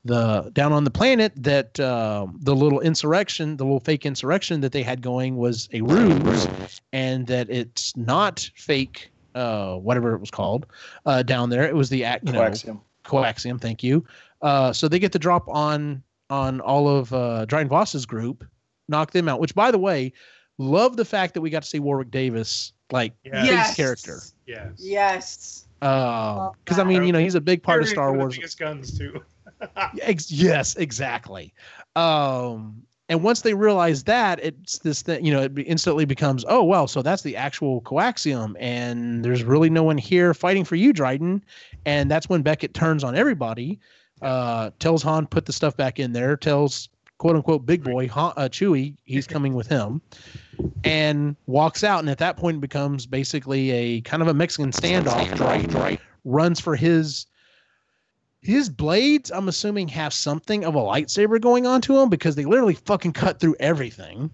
the planet that the little fake insurrection that they had going was a ruse, and that it's not fake, whatever it was called, down there. It was the coaxium. Thank you. So they get the drop on all of Dryden Voss's group, knock them out. Which, by the way, love the fact that we got to see Warwick Davis face character. Yes. Because he's a big part of Star Wars. The biggest guns too. Yes, exactly. And once they realize that, it's this thing, it instantly becomes, oh, well, so that's the actual coaxium, and there's really no one here fighting for you, Dryden. And that's when Beckett turns on everybody, tells Han, put the stuff back in there, tells quote unquote big boy Chewie he's coming with him, and walks out. And at that point it becomes basically a kind of a Mexican standoff. Dryden runs for his blades, I'm assuming, have something of a lightsaber going on to them, because they literally fucking cut through everything.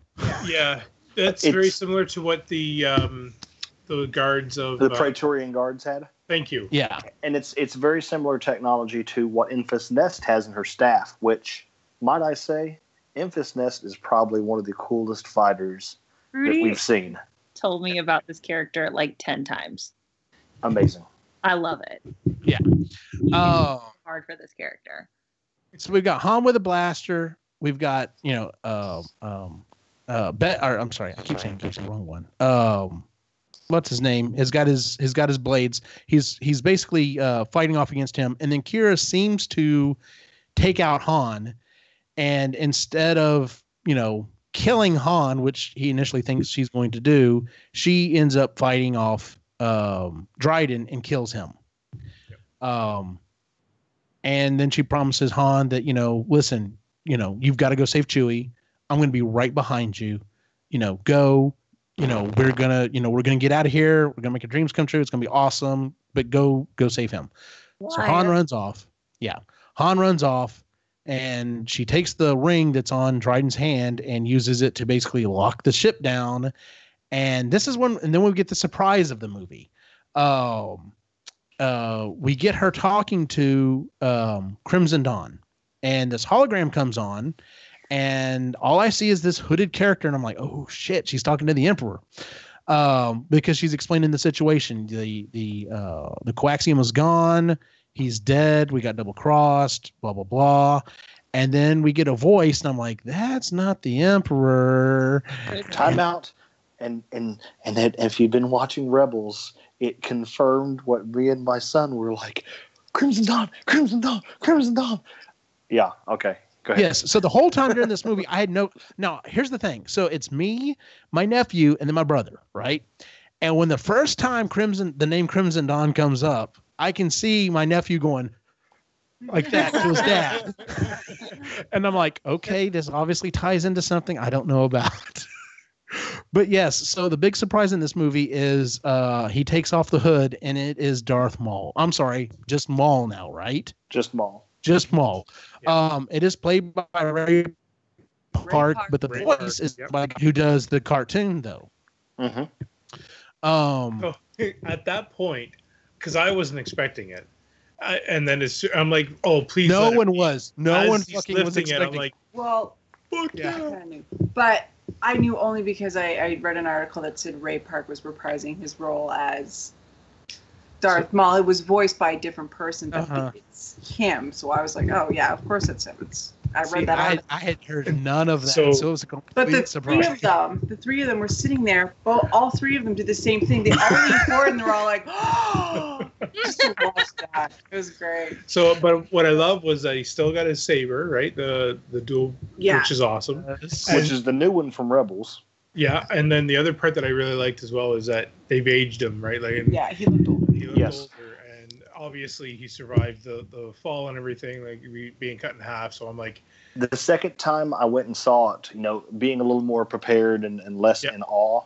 Yeah, that's very similar to what the guards of the Praetorian guards had. Thank you. Yeah, and it's very similar technology to what Enfys Nest has in her staff, which, might I say, Enfys Nest is probably one of the coolest fighters Rudy that we've seen. Told me about this character like 10 times. Amazing. I love it. Yeah. Hard for this character. So we've got Han with a blaster. We've got, I'm sorry, I keep saying the wrong one. What's his name? He's got his blades. He's basically fighting off against him, and then Kira seems to take out Han, and instead of killing Han, which he initially thinks she's going to do, she ends up fighting off Dryden and kills him. Yep. And then she promises Han that, listen, you've got to go save Chewie. I'm going to be right behind you. Go. We're gonna get out of here. We're gonna make your dreams come true. It's gonna be awesome. But go save him. Why? So Han runs off. Yeah, Han runs off, and she takes the ring that's on Dryden's hand and uses it to basically lock the ship down. And this is when, and then we get the surprise of the movie. We get her talking to Crimson Dawn, and this hologram comes on, and all I see is this hooded character, and I'm like, oh shit, she's talking to the Emperor. because she's explaining the situation. The coaxium is gone. He's dead. We got double crossed. Blah blah blah. And then we get a voice, and I'm like, "That's not the Emperor." Timeout. And if you've been watching Rebels, it confirmed what me and my son were like: Crimson Dawn, Crimson Dawn, Crimson Dawn. Yeah. Okay. Go ahead. Yes. So the whole time during this movie, I had no. Now, here's the thing. So it's me, my nephew, and then my brother, right? And when the first time the name Crimson Dawn comes up, I can see my nephew going like that to his dad. And I'm like, okay, this obviously ties into something I don't know about. But yes, so the big surprise in this movie is he takes off the hood and it is Darth Maul. I'm sorry, just Maul now, right? Just Maul. Just Maul. Yeah. It is played by Ray Park, but the Ray voice Park, is yep. by who does the cartoon though. Mm-hmm. So, at that point, because I wasn't expecting it, and then I'm like, "Oh, please!" No let it one be. was. No As one he's fucking was lifting it, expecting. I'm like, Well, "Fuck Yeah. yeah!" I knew. But I knew only because I read an article that said Ray Park was reprising his role as Darth Maul. It was voiced by a different person, but it's him. So I was like, oh yeah, of course it's him. I read that article. I had heard none of that, So- so it was a complete But the surprise. three of them were sitting there. Well, all three of them did the same thing. They all leaned forward and they're all like, oh, just to watch that. It was great. So, but what I love was that he still got his saber, right? The dual, Yeah. which is awesome. Which is the new one from Rebels. Yeah, and then the other part that I really liked as well is that they've aged him, right? Like, Yeah, he looked older. he looked Yes. older, and obviously he survived the fall and everything, like being cut in half. So I'm like, The second time I went and saw it, being a little more prepared and less in awe,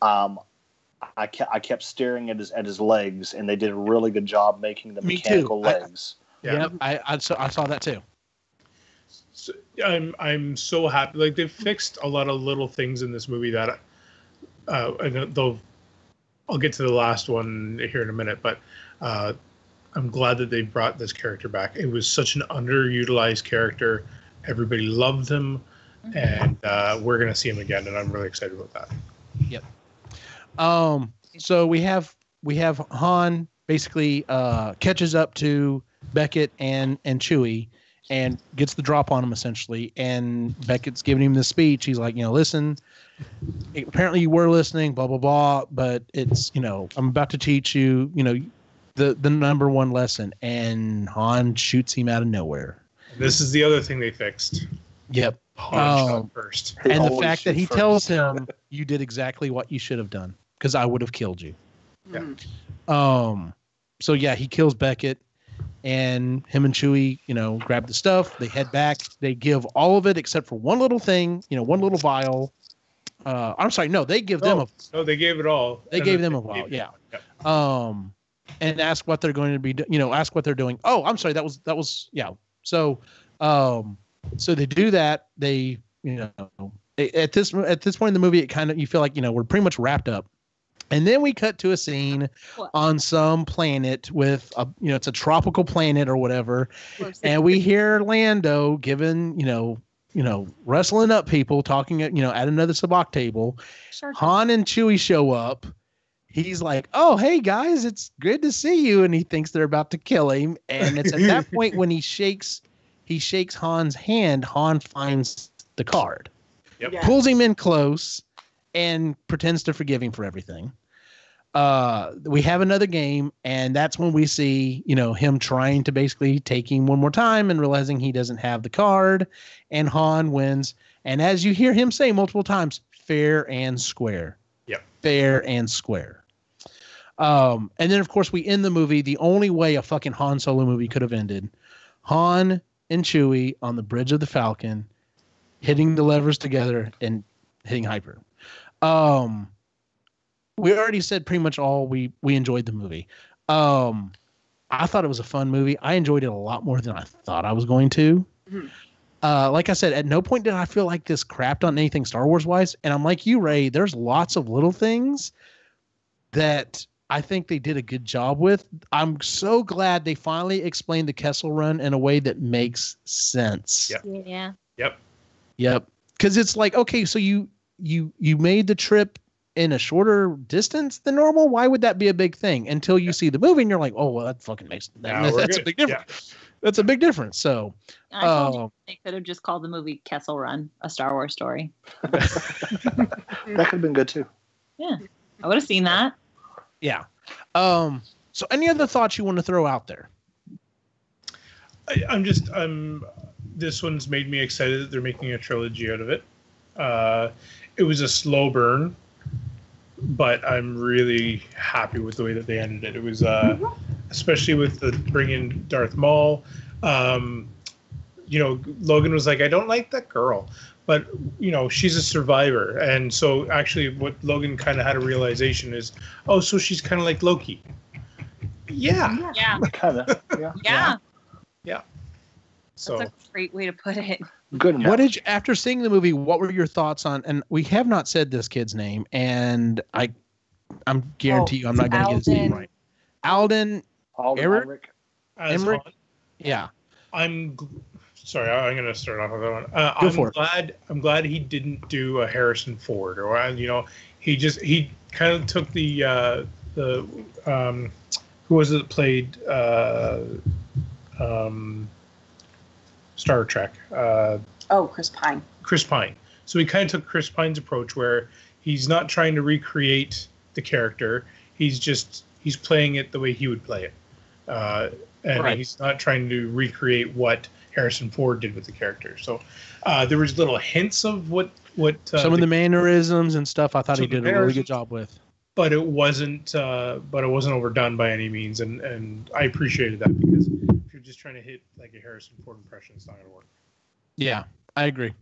I kept staring at his legs, and they did a really good job making the Me mechanical too. legs. Yeah, I saw that too. So I'm so happy. Like, they've fixed a lot of little things in this movie that I'll get to the last one here in a minute, but I'm glad that they brought this character back. It was such an underutilized character. Everybody loved him, and we're gonna see him again, and I'm really excited about that. Yep. So we have Han basically catches up to Beckett and Chewie and gets the drop on him essentially. And Beckett's giving him the speech. He's like, listen, apparently you were listening, blah, blah, blah. But it's, I'm about to teach you, the number one lesson. And Han shoots him out of nowhere. This is the other thing they fixed. Yep. Han shot first. They And the always fact that shoot he first. tells him, you did exactly what you should have done because I would have killed you. Yeah. So yeah, he kills Beckett, and him and Chewie, grab the stuff. They head back. They give all of it except for one little thing, one little vial. I'm sorry, no, they give them No, they gave it all. They gave them a vial, yeah. And ask what they're going to be, ask what they're doing. Oh, I'm sorry, that was yeah. So, so they do that. They, at this point in the movie, it kind of you feel like we're pretty much wrapped up. And then we cut to a scene on some planet with it's a tropical planet or whatever. And we hear Lando giving, wrestling up people talking at another sabacc table. Han and Chewie show up. He's like, oh, hey guys, it's good to see you. And he thinks they're about to kill him. And it's at that point when he shakes Han's hand, Han finds the card, pulls him in close and pretends to forgive him for everything. We have another game, and that's when we see, him trying to basically take him one more time and realizing he doesn't have the card, and Han wins. And as you hear him say multiple times, fair and square. Yep. Fair and square. And then, of course, we end the movie the only way a fucking Han Solo movie could have ended. Han and Chewie on the bridge of the Falcon, hitting the levers together and hitting hyper. We already said pretty much all we enjoyed the movie. I thought it was a fun movie. I enjoyed it a lot more than I thought I was going to. Mm-hmm. Like I said, at no point did I feel like this crapped on anything Star Wars wise. And I'm like you, Ray, there's lots of little things that I think they did a good job with. I'm so glad they finally explained the Kessel Run in a way that makes sense. Yep. Yeah. Yep. Yep. Because it's like, okay, so you made the trip in a shorter distance than normal, why would that be a big thing? Until you see the movie and you're like, oh, well, that fucking makes that's a big difference. Yeah. That's a big difference. So I told you they could have just called the movie Kessel Run, a Star Wars story. That could have been good too. Yeah, I would have seen that. Yeah. So any other thoughts you want to throw out there? This one's made me excited that they're making a trilogy out of it. It was a slow burn, but I'm really happy with the way that they ended it. It was, especially with the bringing Darth Maul. Logan was like, I don't like that girl, but she's a survivor, and so actually, what Logan kind of had a realization is, oh, so she's kind of like Loki. Yeah. Yeah. Kind of. Yeah. Yeah. Yeah. So that's a great way to put it. Good enough. After seeing the movie, what were your thoughts on? And we have not said this kid's name, and I'm guarantee you, I'm not going to get his name right. Alden Ehrenreich. Yeah. I'm sorry. I'm going to start off with that one. I'm glad he didn't do a Harrison Ford, or he kind of took the who was it that played Star Trek? Chris Pine. Chris Pine. So he kind of took Chris Pine's approach, where he's not trying to recreate the character. He's playing it the way he would play it, and he's not trying to recreate what Harrison Ford did with the character. So there was little hints of what some of the mannerisms and stuff. I thought he did a really good job with. But it wasn't overdone by any means, and I appreciated that, because if you're just trying to hit like a Harrison Ford impression, it's not going to work. Yeah, I agree.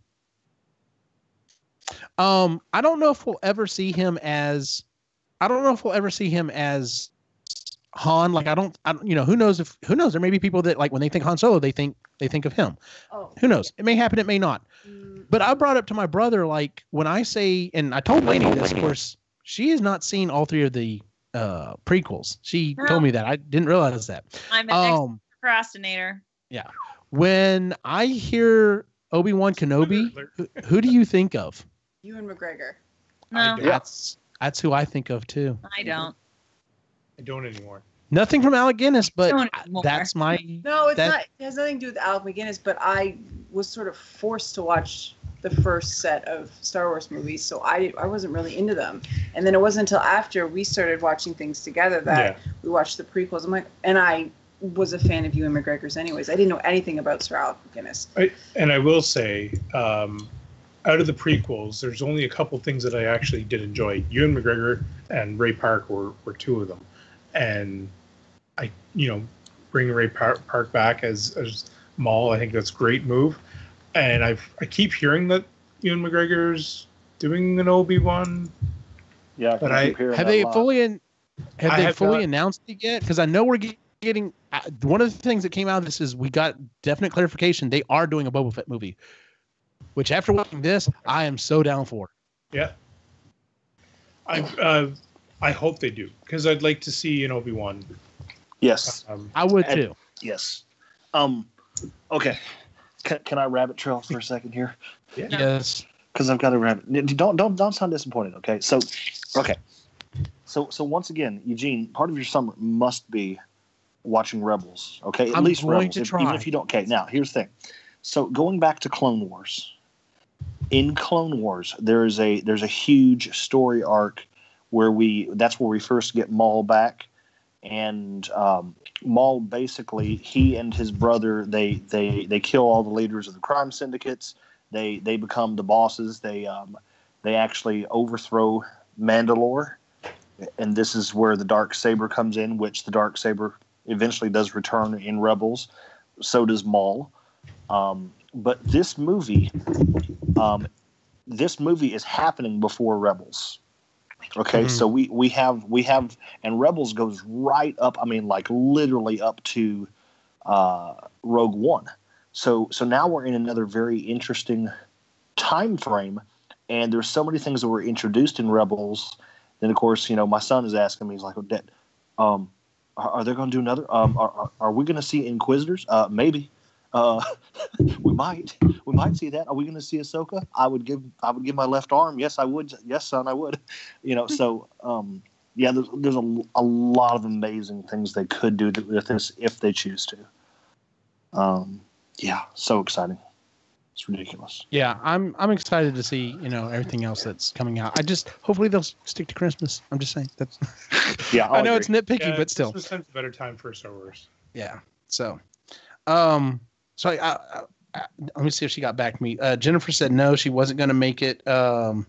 I don't know if we'll ever see him as Han. Like, who knows? Who knows? There may be people that, like, when they think Han Solo, they think of him. Oh, who knows? It may happen. It may not. But I brought up to my brother, like, when I say, and I told Lainey this, of course, she has not seen all three of the prequels. She told me that. I didn't realize that. I'm an procrastinator. Yeah. When I hear Obi-Wan Kenobi, who do you think of? Ewan McGregor. No. That's who I think of too. I don't. I don't anymore. Nothing from Alec Guinness, but that's my... No, it's not. It has nothing to do with Alec McGuinness, but I was sort of forced to watch the first set of Star Wars movies, so I wasn't really into them. And then it wasn't until after we started watching things together that we watched the prequels. I'm like, and I was a fan of Ewan McGregor's anyways. I didn't know anything about Sir Alec McGuinness. I will say, out of the prequels, there's only a couple things that I actually did enjoy. Ewan McGregor and Ray Park were two of them. And bringing Ray Park back as Maul, I think that's a great move. And I keep hearing that Ewan McGregor's doing an Obi-Wan. Yeah, but have they fully announced it yet? Because I know we're getting one of the things that came out of this is we got definite clarification. They are doing a Boba Fett movie, which after watching this, I am so down for. Yeah, I hope they do, because I'd like to see an Obi-Wan. Yes, I would too. Yes. Okay. Can I rabbit trail for a second here? Yeah. Yes. Because I've got a rabbit. Don't sound disappointed. Okay. So once again, Eugene, part of your summer must be watching Rebels. Okay. At least Rebels, even if you don't. Okay. Now here's the thing. So going back to Clone Wars. In Clone Wars, there's a huge story arc where that's where we first get Maul back. And Maul, basically, he and his brother, they kill all the leaders of the crime syndicates. They become the bosses. They actually overthrow Mandalore, and this is where the Darksaber comes in, which the Darksaber eventually does return in Rebels. So does Maul. But this movie is happening before Rebels. Okay, so we have, and Rebels goes right up. I mean, like literally up to Rogue One. So now we're in another very interesting time frame, and there's so many things that were introduced in Rebels. Then of course, my son is asking me, he's like, "Oh, Dad, are they going to do another? Are we going to see Inquisitors? Maybe. We might see that. Are we going to see Ahsoka? I would give my left arm. Yes, I would. Yes, son, I would. So yeah, there's a lot of amazing things they could do with this if they choose to. Yeah, so exciting. It's ridiculous. Yeah, I'm excited to see everything else that's coming out. Hopefully they'll stick to Christmas. I'm just saying that's. Yeah, I know it's nitpicky, but still. Christmas time's a better time for Star Wars. Yeah. So, let me see if she got back to me. Jennifer said no, she wasn't going to make it. Oh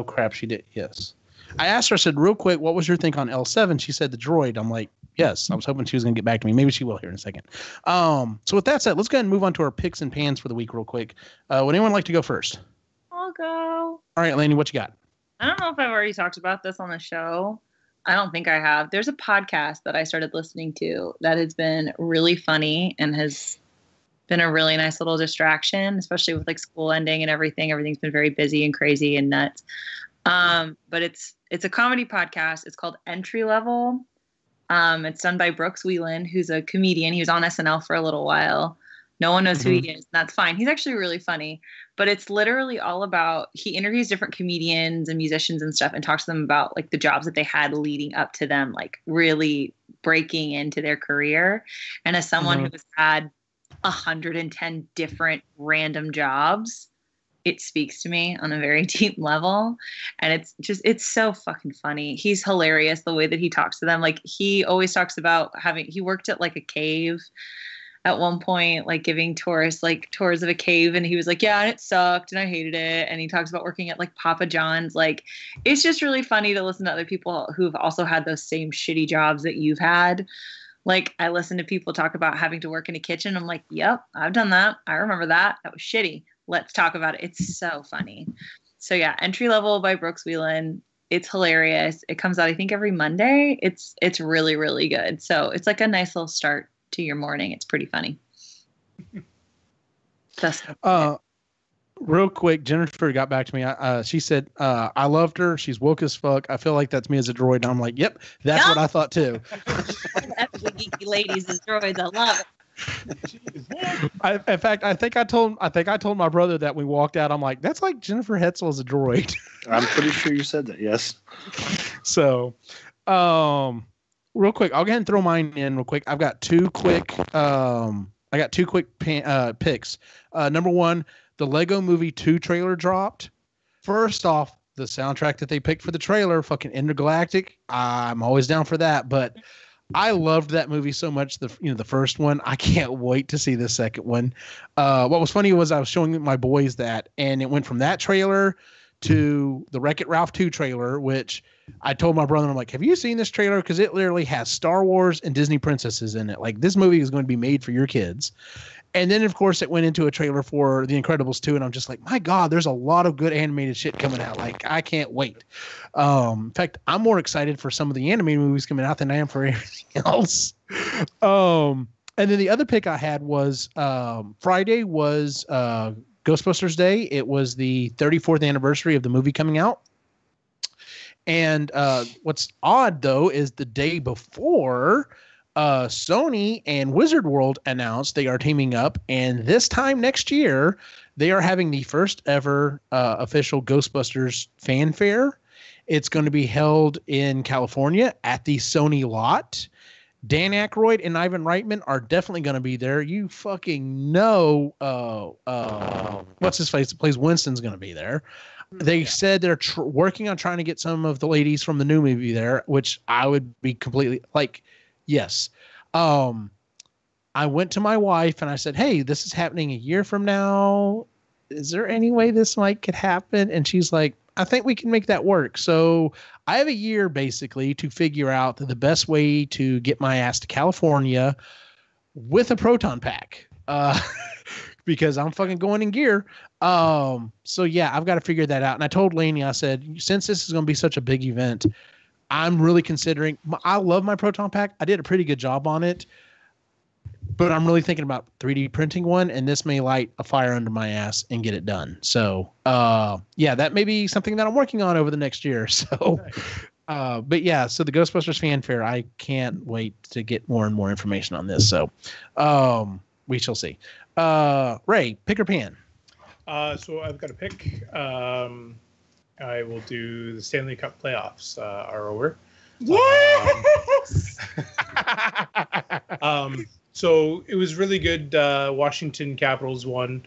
crap, she did. Yes. I asked her. I said real quick, what was your think on L7? She said the droid. I'm like, yes. I was hoping she was going to get back to me. Maybe she will here in a second. So with that said, let's go ahead and move on to our picks and pans for the week real quick. Would anyone like to go first? I'll go. All right, Lainey, what you got? I don't know if I've already talked about this on the show. I don't think I have. There's a podcast that I started listening to that has been really funny and has been a really nice little distraction, especially with like school ending and everything. Everything's been very busy and crazy and nuts. But it's a comedy podcast. It's called Entry Level. It's done by Brooks Wheelan, who's a comedian. He was on SNL for a little while. No one knows who he is. That's fine. He's actually really funny. But it's literally all about, he interviews different comedians and musicians and stuff and talks to them about like the jobs that they had leading up to them, like really breaking into their career. And as someone who has had 110 different random jobs, it speaks to me on a very deep level. And it's so fucking funny. He's hilarious the way that he talks to them. Like he always talks about he worked at like a cave at one point, like giving tourists like tours of a cave. And he was like, yeah, and it sucked and I hated it. And he talks about working at like Papa John's. Like, it's just really funny to listen to other people who've also had those same shitty jobs that you've had. Like I listen to people talk about having to work in a kitchen. I'm like, yep, I've done that. I remember that. That was shitty. Let's talk about it. It's so funny. So yeah, Entry Level by Brooks Wheelan. It's hilarious. It comes out, I think, every Monday. It's really, really good. So it's like a nice little start to your morning. It's pretty funny. Real quick, Jennifer got back to me. She said, I loved her. She's woke as fuck. I feel like that's me as a droid. And I'm like, yep, that's what I thought too. That's the geeky ladies as droids. I love it. In fact, I think I told my brother that we walked out. I'm like, that's like Jennifer Hetzel as a droid. I'm pretty sure you said that. Yes. So, real quick, I'll go ahead and throw mine in real quick. I've got two quick. Picks. Number one, the Lego Movie 2 trailer dropped. First off, the soundtrack that they picked for the trailer, fucking Intergalactic. I'm always down for that, but I loved that movie so much. The first one. I can't wait to see the second one. What was funny was I was showing my boys that, and it went from that trailer to the Wreck-It Ralph 2 trailer, which I told my brother, I'm like, have you seen this trailer? Because it literally has Star Wars and Disney princesses in it. Like, this movie is going to be made for your kids. And then, of course, it went into a trailer for The Incredibles 2, and I'm just like, my God, there's a lot of good animated shit coming out. Like, I can't wait. In fact, I'm more excited for some of the animated movies coming out than I am for everything else. And then the other pick I had was Friday was Ghostbusters Day. It was the 34th anniversary of the movie coming out. And what's odd, though, is the day before Sony and Wizard World announced they are teaming up. And this time next year, they are having the first ever official Ghostbusters fanfare. It's going to be held in California at the Sony lot. Dan Aykroyd and Ivan Reitman are definitely going to be there. You fucking know what's his face that plays Winston's going to be there. They said they're working on trying to get some of the ladies from the new movie there, which I would be completely like, yes. I went to my wife and I said, hey, this is happening a year from now. Is there any way this could happen? And she's like, I think we can make that work. So I have a year basically to figure out the best way to get my ass to California with a proton pack. Because I'm fucking going in gear. So yeah, I've got to figure that out. And I told Lainey, I said, since this is going to be such a big event, I'm really considering, I love my proton pack. I did a pretty good job on it, but I'm really thinking about 3D printing one, and this may light a fire under my ass and get it done. So yeah, that may be something that I'm working on over the next year. So, but yeah, so the Ghostbusters fanfare, I can't wait to get more and more information on this. So, We shall see. Ray, pick or pan? So I've got a pick. I will do the Stanley Cup playoffs are over. Yes. So it was really good. Washington Capitals won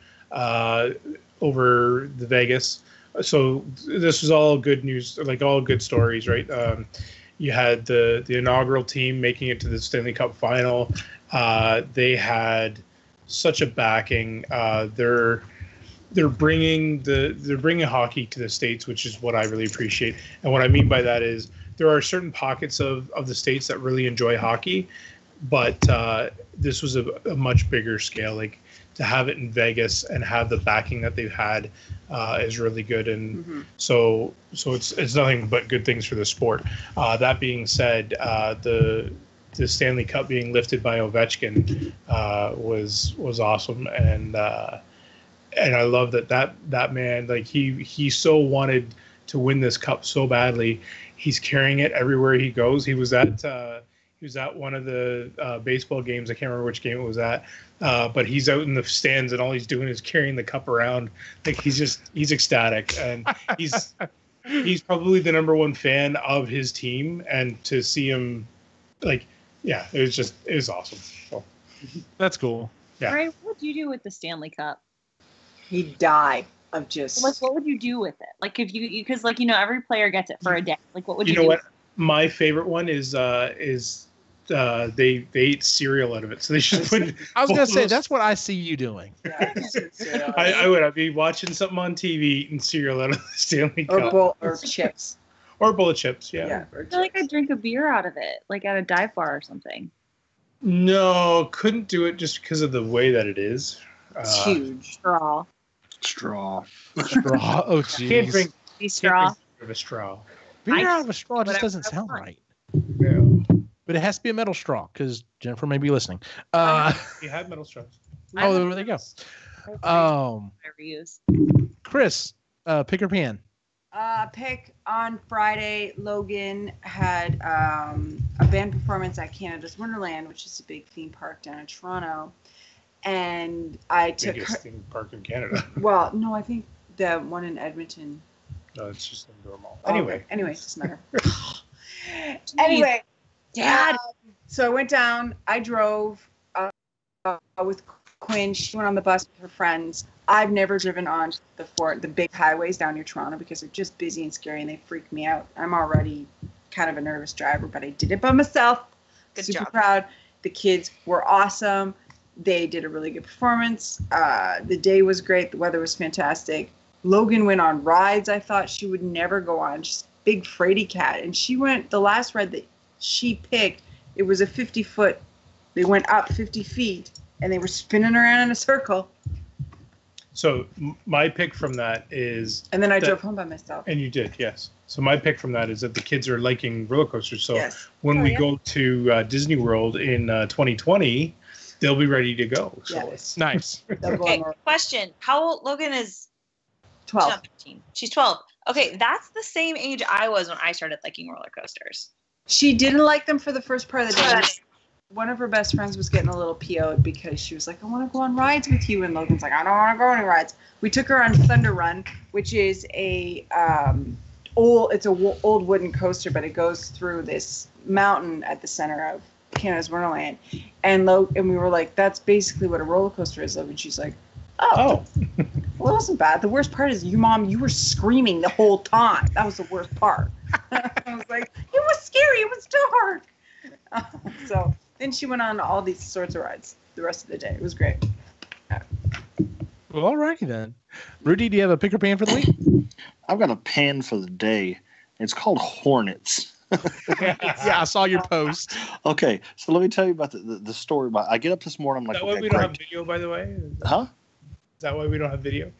over the Vegas. So this was all good news, like all good stories, right? You had the inaugural team making it to the Stanley Cup final. They had such a backing. They're bringing hockey to the States, which is what I really appreciate. And what I mean by that is there are certain pockets of the States that really enjoy hockey, but this was a much bigger scale. Like to have it in Vegas and have the backing that they've had is really good. And so it's nothing but good things for the sport. That being said, the Stanley Cup being lifted by Ovechkin was awesome. And I love that man, like he so wanted to win this cup so badly. He's carrying it everywhere he goes. He was at one of the baseball games. I can't remember which game it was at, but he's out in the stands and all he's doing is carrying the cup around. Like he's ecstatic, and he's probably the number one fan of his team. And to see him, like, yeah, it was awesome. So. That's cool. Yeah. Ray, what would you do with the Stanley Cup? He'd die of just like. What would you do with it? Like if you because like every player gets it for a day. Like what would you know do? What my favorite one is they ate cereal out of it, so they should put. I was gonna say that's what I see you doing. I would. I'd be watching something on TV, eating cereal out of the Stanley Cup, or chips, or a bowl of chips. Yeah. I feel like I'd drink a beer out of it, like at a dive bar or something. No, couldn't do it just because of the way that it is. It's huge. Straw. Oh, jeez. Can't drink straw. Out of a straw. Beer out of a straw just doesn't sound right. Yeah. But it has to be a metal straw because Jennifer may be listening. You have metal straws. Oh, there they go. I reuse. Chris, pick or pan? Pick on Friday. Logan had a band performance at Canada's Wonderland, which is a big theme park down in Toronto. And I took biggest theme park in Canada. Well, no, I think the one in Edmonton. No, it's just normal. Anyway, it doesn't matter. Anyway, Dad. So I went down. I drove with Quinn. She went on the bus with her friends. I've never driven on the big highways down near Toronto because they're just busy and scary and they freak me out. I'm already kind of a nervous driver, but I did it by myself. Good Super job. proud. The kids were awesome. They did a really good performance. The day was great. The weather was fantastic. Logan went on rides I thought she would never go on. She's a big fraidy cat. And she went, the last ride that she picked, it was a 50-foot. They went up 50 feet and they were spinning around in a circle. So my pick from that is... And then I drove home by myself. And you did, yes. So my pick from that is that the kids are liking roller coasters. So yes. when we go to Disney World in 2020... they'll be ready to go. So yes. it's nice. Okay, question. How old Logan is? 12. She's not 15. She's 12. Okay, that's the same age I was when I started liking roller coasters. She didn't like them for the first part of the day. One of her best friends was getting a little PO'd because she was like, I want to go on rides with you. And Logan's like, I don't want to go on any rides. We took her on Thunder Run, which is old wooden coaster, but it goes through this mountain at the center of Canada's Wonderland. And we were like, that's basically what a roller coaster is. And she's like, oh. Well, it wasn't bad. The worst part is you were screaming the whole time. That was the worst part. I was like, it was scary. It was dark. So then she went on all these sorts of rides the rest of the day. It was great. Yeah. Well, all righty then. Rudy, do you have a pick or pan for the week? I've got a pan for the day. It's called Hornets. Yeah, I saw your post. Okay, so let me tell you about the story. I get up this morning. I'm like, is that why we don't have video, by the way? Huh? Is that why we don't have video?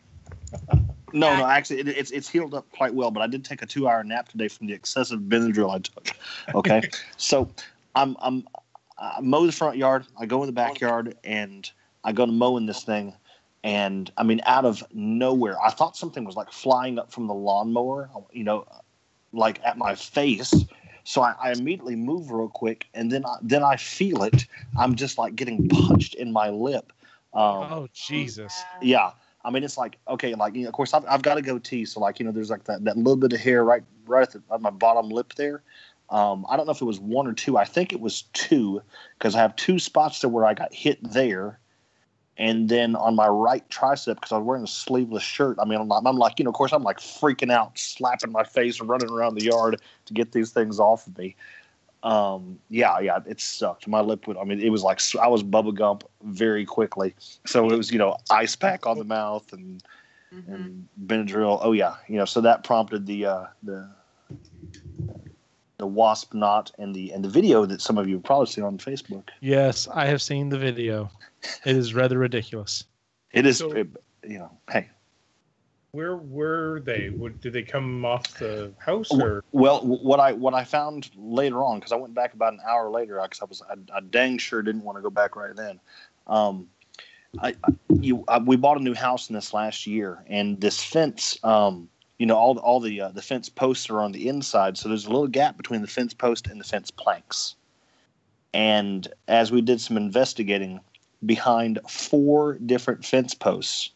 No, actually, it's healed up quite well. But I did take a 2-hour nap today from the excessive Benadryl I took. Okay, so I mow the front yard. I go in the backyard and I go to mowing this thing. And I mean, out of nowhere, I thought something was like flying up from the lawnmower, like at my face. So I immediately move real quick, and then I feel it. I'm just like getting punched in my lip. Oh Jesus! Yeah, I mean it's like okay, like of course I've got a goatee, so like there's like that little bit of hair right at my bottom lip there. I don't know if it was 1 or 2. I think it was 2 because I have 2 spots there where I got hit there, and then on my right tricep because I was wearing a sleeveless shirt. I mean I'm like of course I'm like freaking out, slapping my face and running around the yard to get these things off of me. Yeah, it sucked. My lip would, it was like I was Bubba Gump very quickly. So it was, ice pack on the mouth and Benadryl. Oh yeah, so that prompted the wasp knot and the video that some of you have probably seen on Facebook. Yes, I have seen the video. It is rather ridiculous. It is, So, hey. Where were they? Did they come off the house or? Well, what I found later on, because I went back about an hour later, because I dang sure didn't want to go back right then. We bought a new house in this last year, and this fence, all the fence posts are on the inside, so there's a little gap between the fence post and the fence planks. And as we did some investigating, behind 4 different fence posts,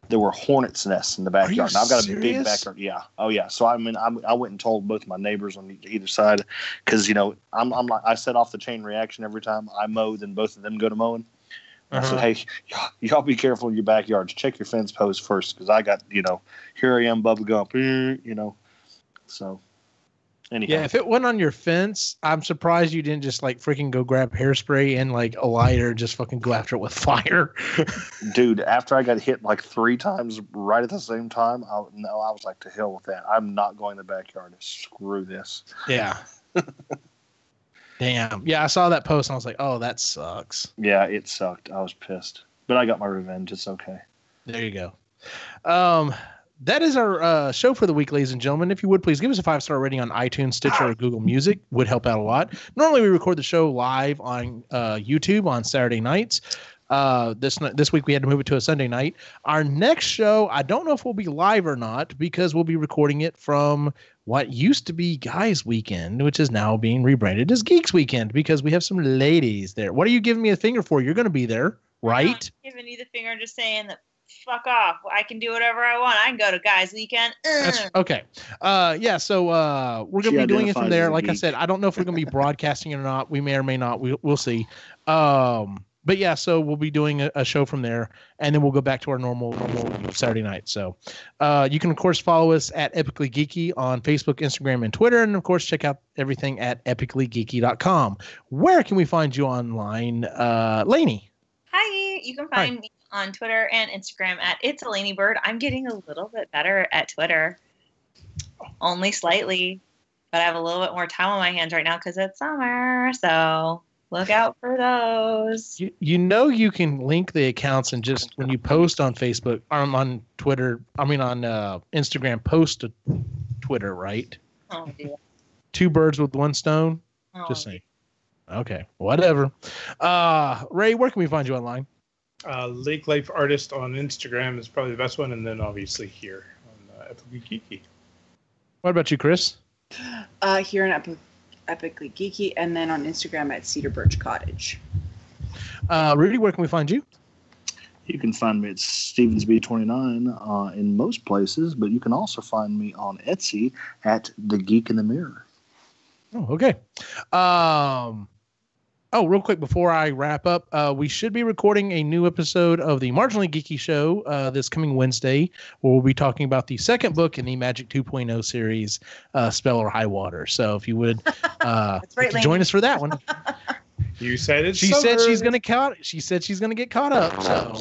there were hornets' nests in the backyard. And I've got a big backyard. Yeah. Oh yeah. So I went and told both my neighbors on either side because I'm like I set off the chain reaction every time I mow. Then both of them go to mowing. I said, hey, y'all be careful in your backyards. Check your fence posts first because I got here I am, Bubba Gump. So. Anyhow. Yeah, if it went on your fence, I'm surprised you didn't just like freaking go grab hairspray and like a lighter and just fucking go after it with fire. Dude, after I got hit like 3 times right at the same time, I was like, to hell with that. I'm not going to the backyard. Screw this. Yeah. Damn. Yeah, I saw that post and I was like, oh, that sucks. Yeah, it sucked. I was pissed. But I got my revenge. It's okay. There you go. That is our show for the week, ladies and gentlemen. If you would, please give us a 5-star rating on iTunes, Stitcher, or Google Music. Would help out a lot. Normally, we record the show live on YouTube on Saturday nights. This week, we had to move it to a Sunday night. Our next show, I don't know if we'll be live or not because we'll be recording it from what used to be Guys Weekend, which is now being rebranded as Geeks Weekend because we have some ladies there. What are you giving me a finger for? You're going to be there, right? I'm not giving you the finger. I'm just saying that. Fuck off. I can do whatever I want. I can go to Guys Weekend. That's okay. So we're going to be doing it from there. Like I said, I don't know if we're going to be broadcasting it or not. We may or may not. We'll see. But yeah, so we'll be doing a show from there, and then we'll go back to our normal Saturday night. So you can, of course, follow us at Epically Geeky on Facebook, Instagram, and Twitter. And, of course, check out everything at epicallygeeky.com. Where can we find you online, Lainey? Hi, you can find me on Twitter and Instagram at It's a Lainey Bird. I'm getting a little bit better at Twitter. Only slightly. But I have a little bit more time on my hands right now because it's summer. So look out for those. You can link the accounts and just when you post on Facebook, on Twitter, on Instagram, post to Twitter, right? Oh, dear. 2 birds with 1 stone? Oh, just saying. Okay, whatever. Ray, where can we find you online? Lake Life Artist on Instagram is probably the best one, and then obviously here on Epically Geeky. What about you, Chris? Here in Epically Geeky, and then on Instagram at Cedar Birch Cottage. Rudy, where can we find you? You can find me at StevensB29 in most places, but you can also find me on Etsy at The Geek in the Mirror. Oh, okay. Real quick before I wrap up, we should be recording a new episode of the Marginally Geeky Show this coming Wednesday, where we'll be talking about the second book in the Magic 2.0 series, Spell or High Water. So if you would join us for that one. You said it. She said she's going to get caught up. So,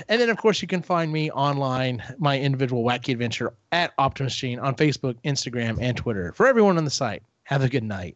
and then of course you can find me online, my individual wacky adventure at Optimus Gene on Facebook, Instagram, and Twitter. For everyone on the site, have a good night.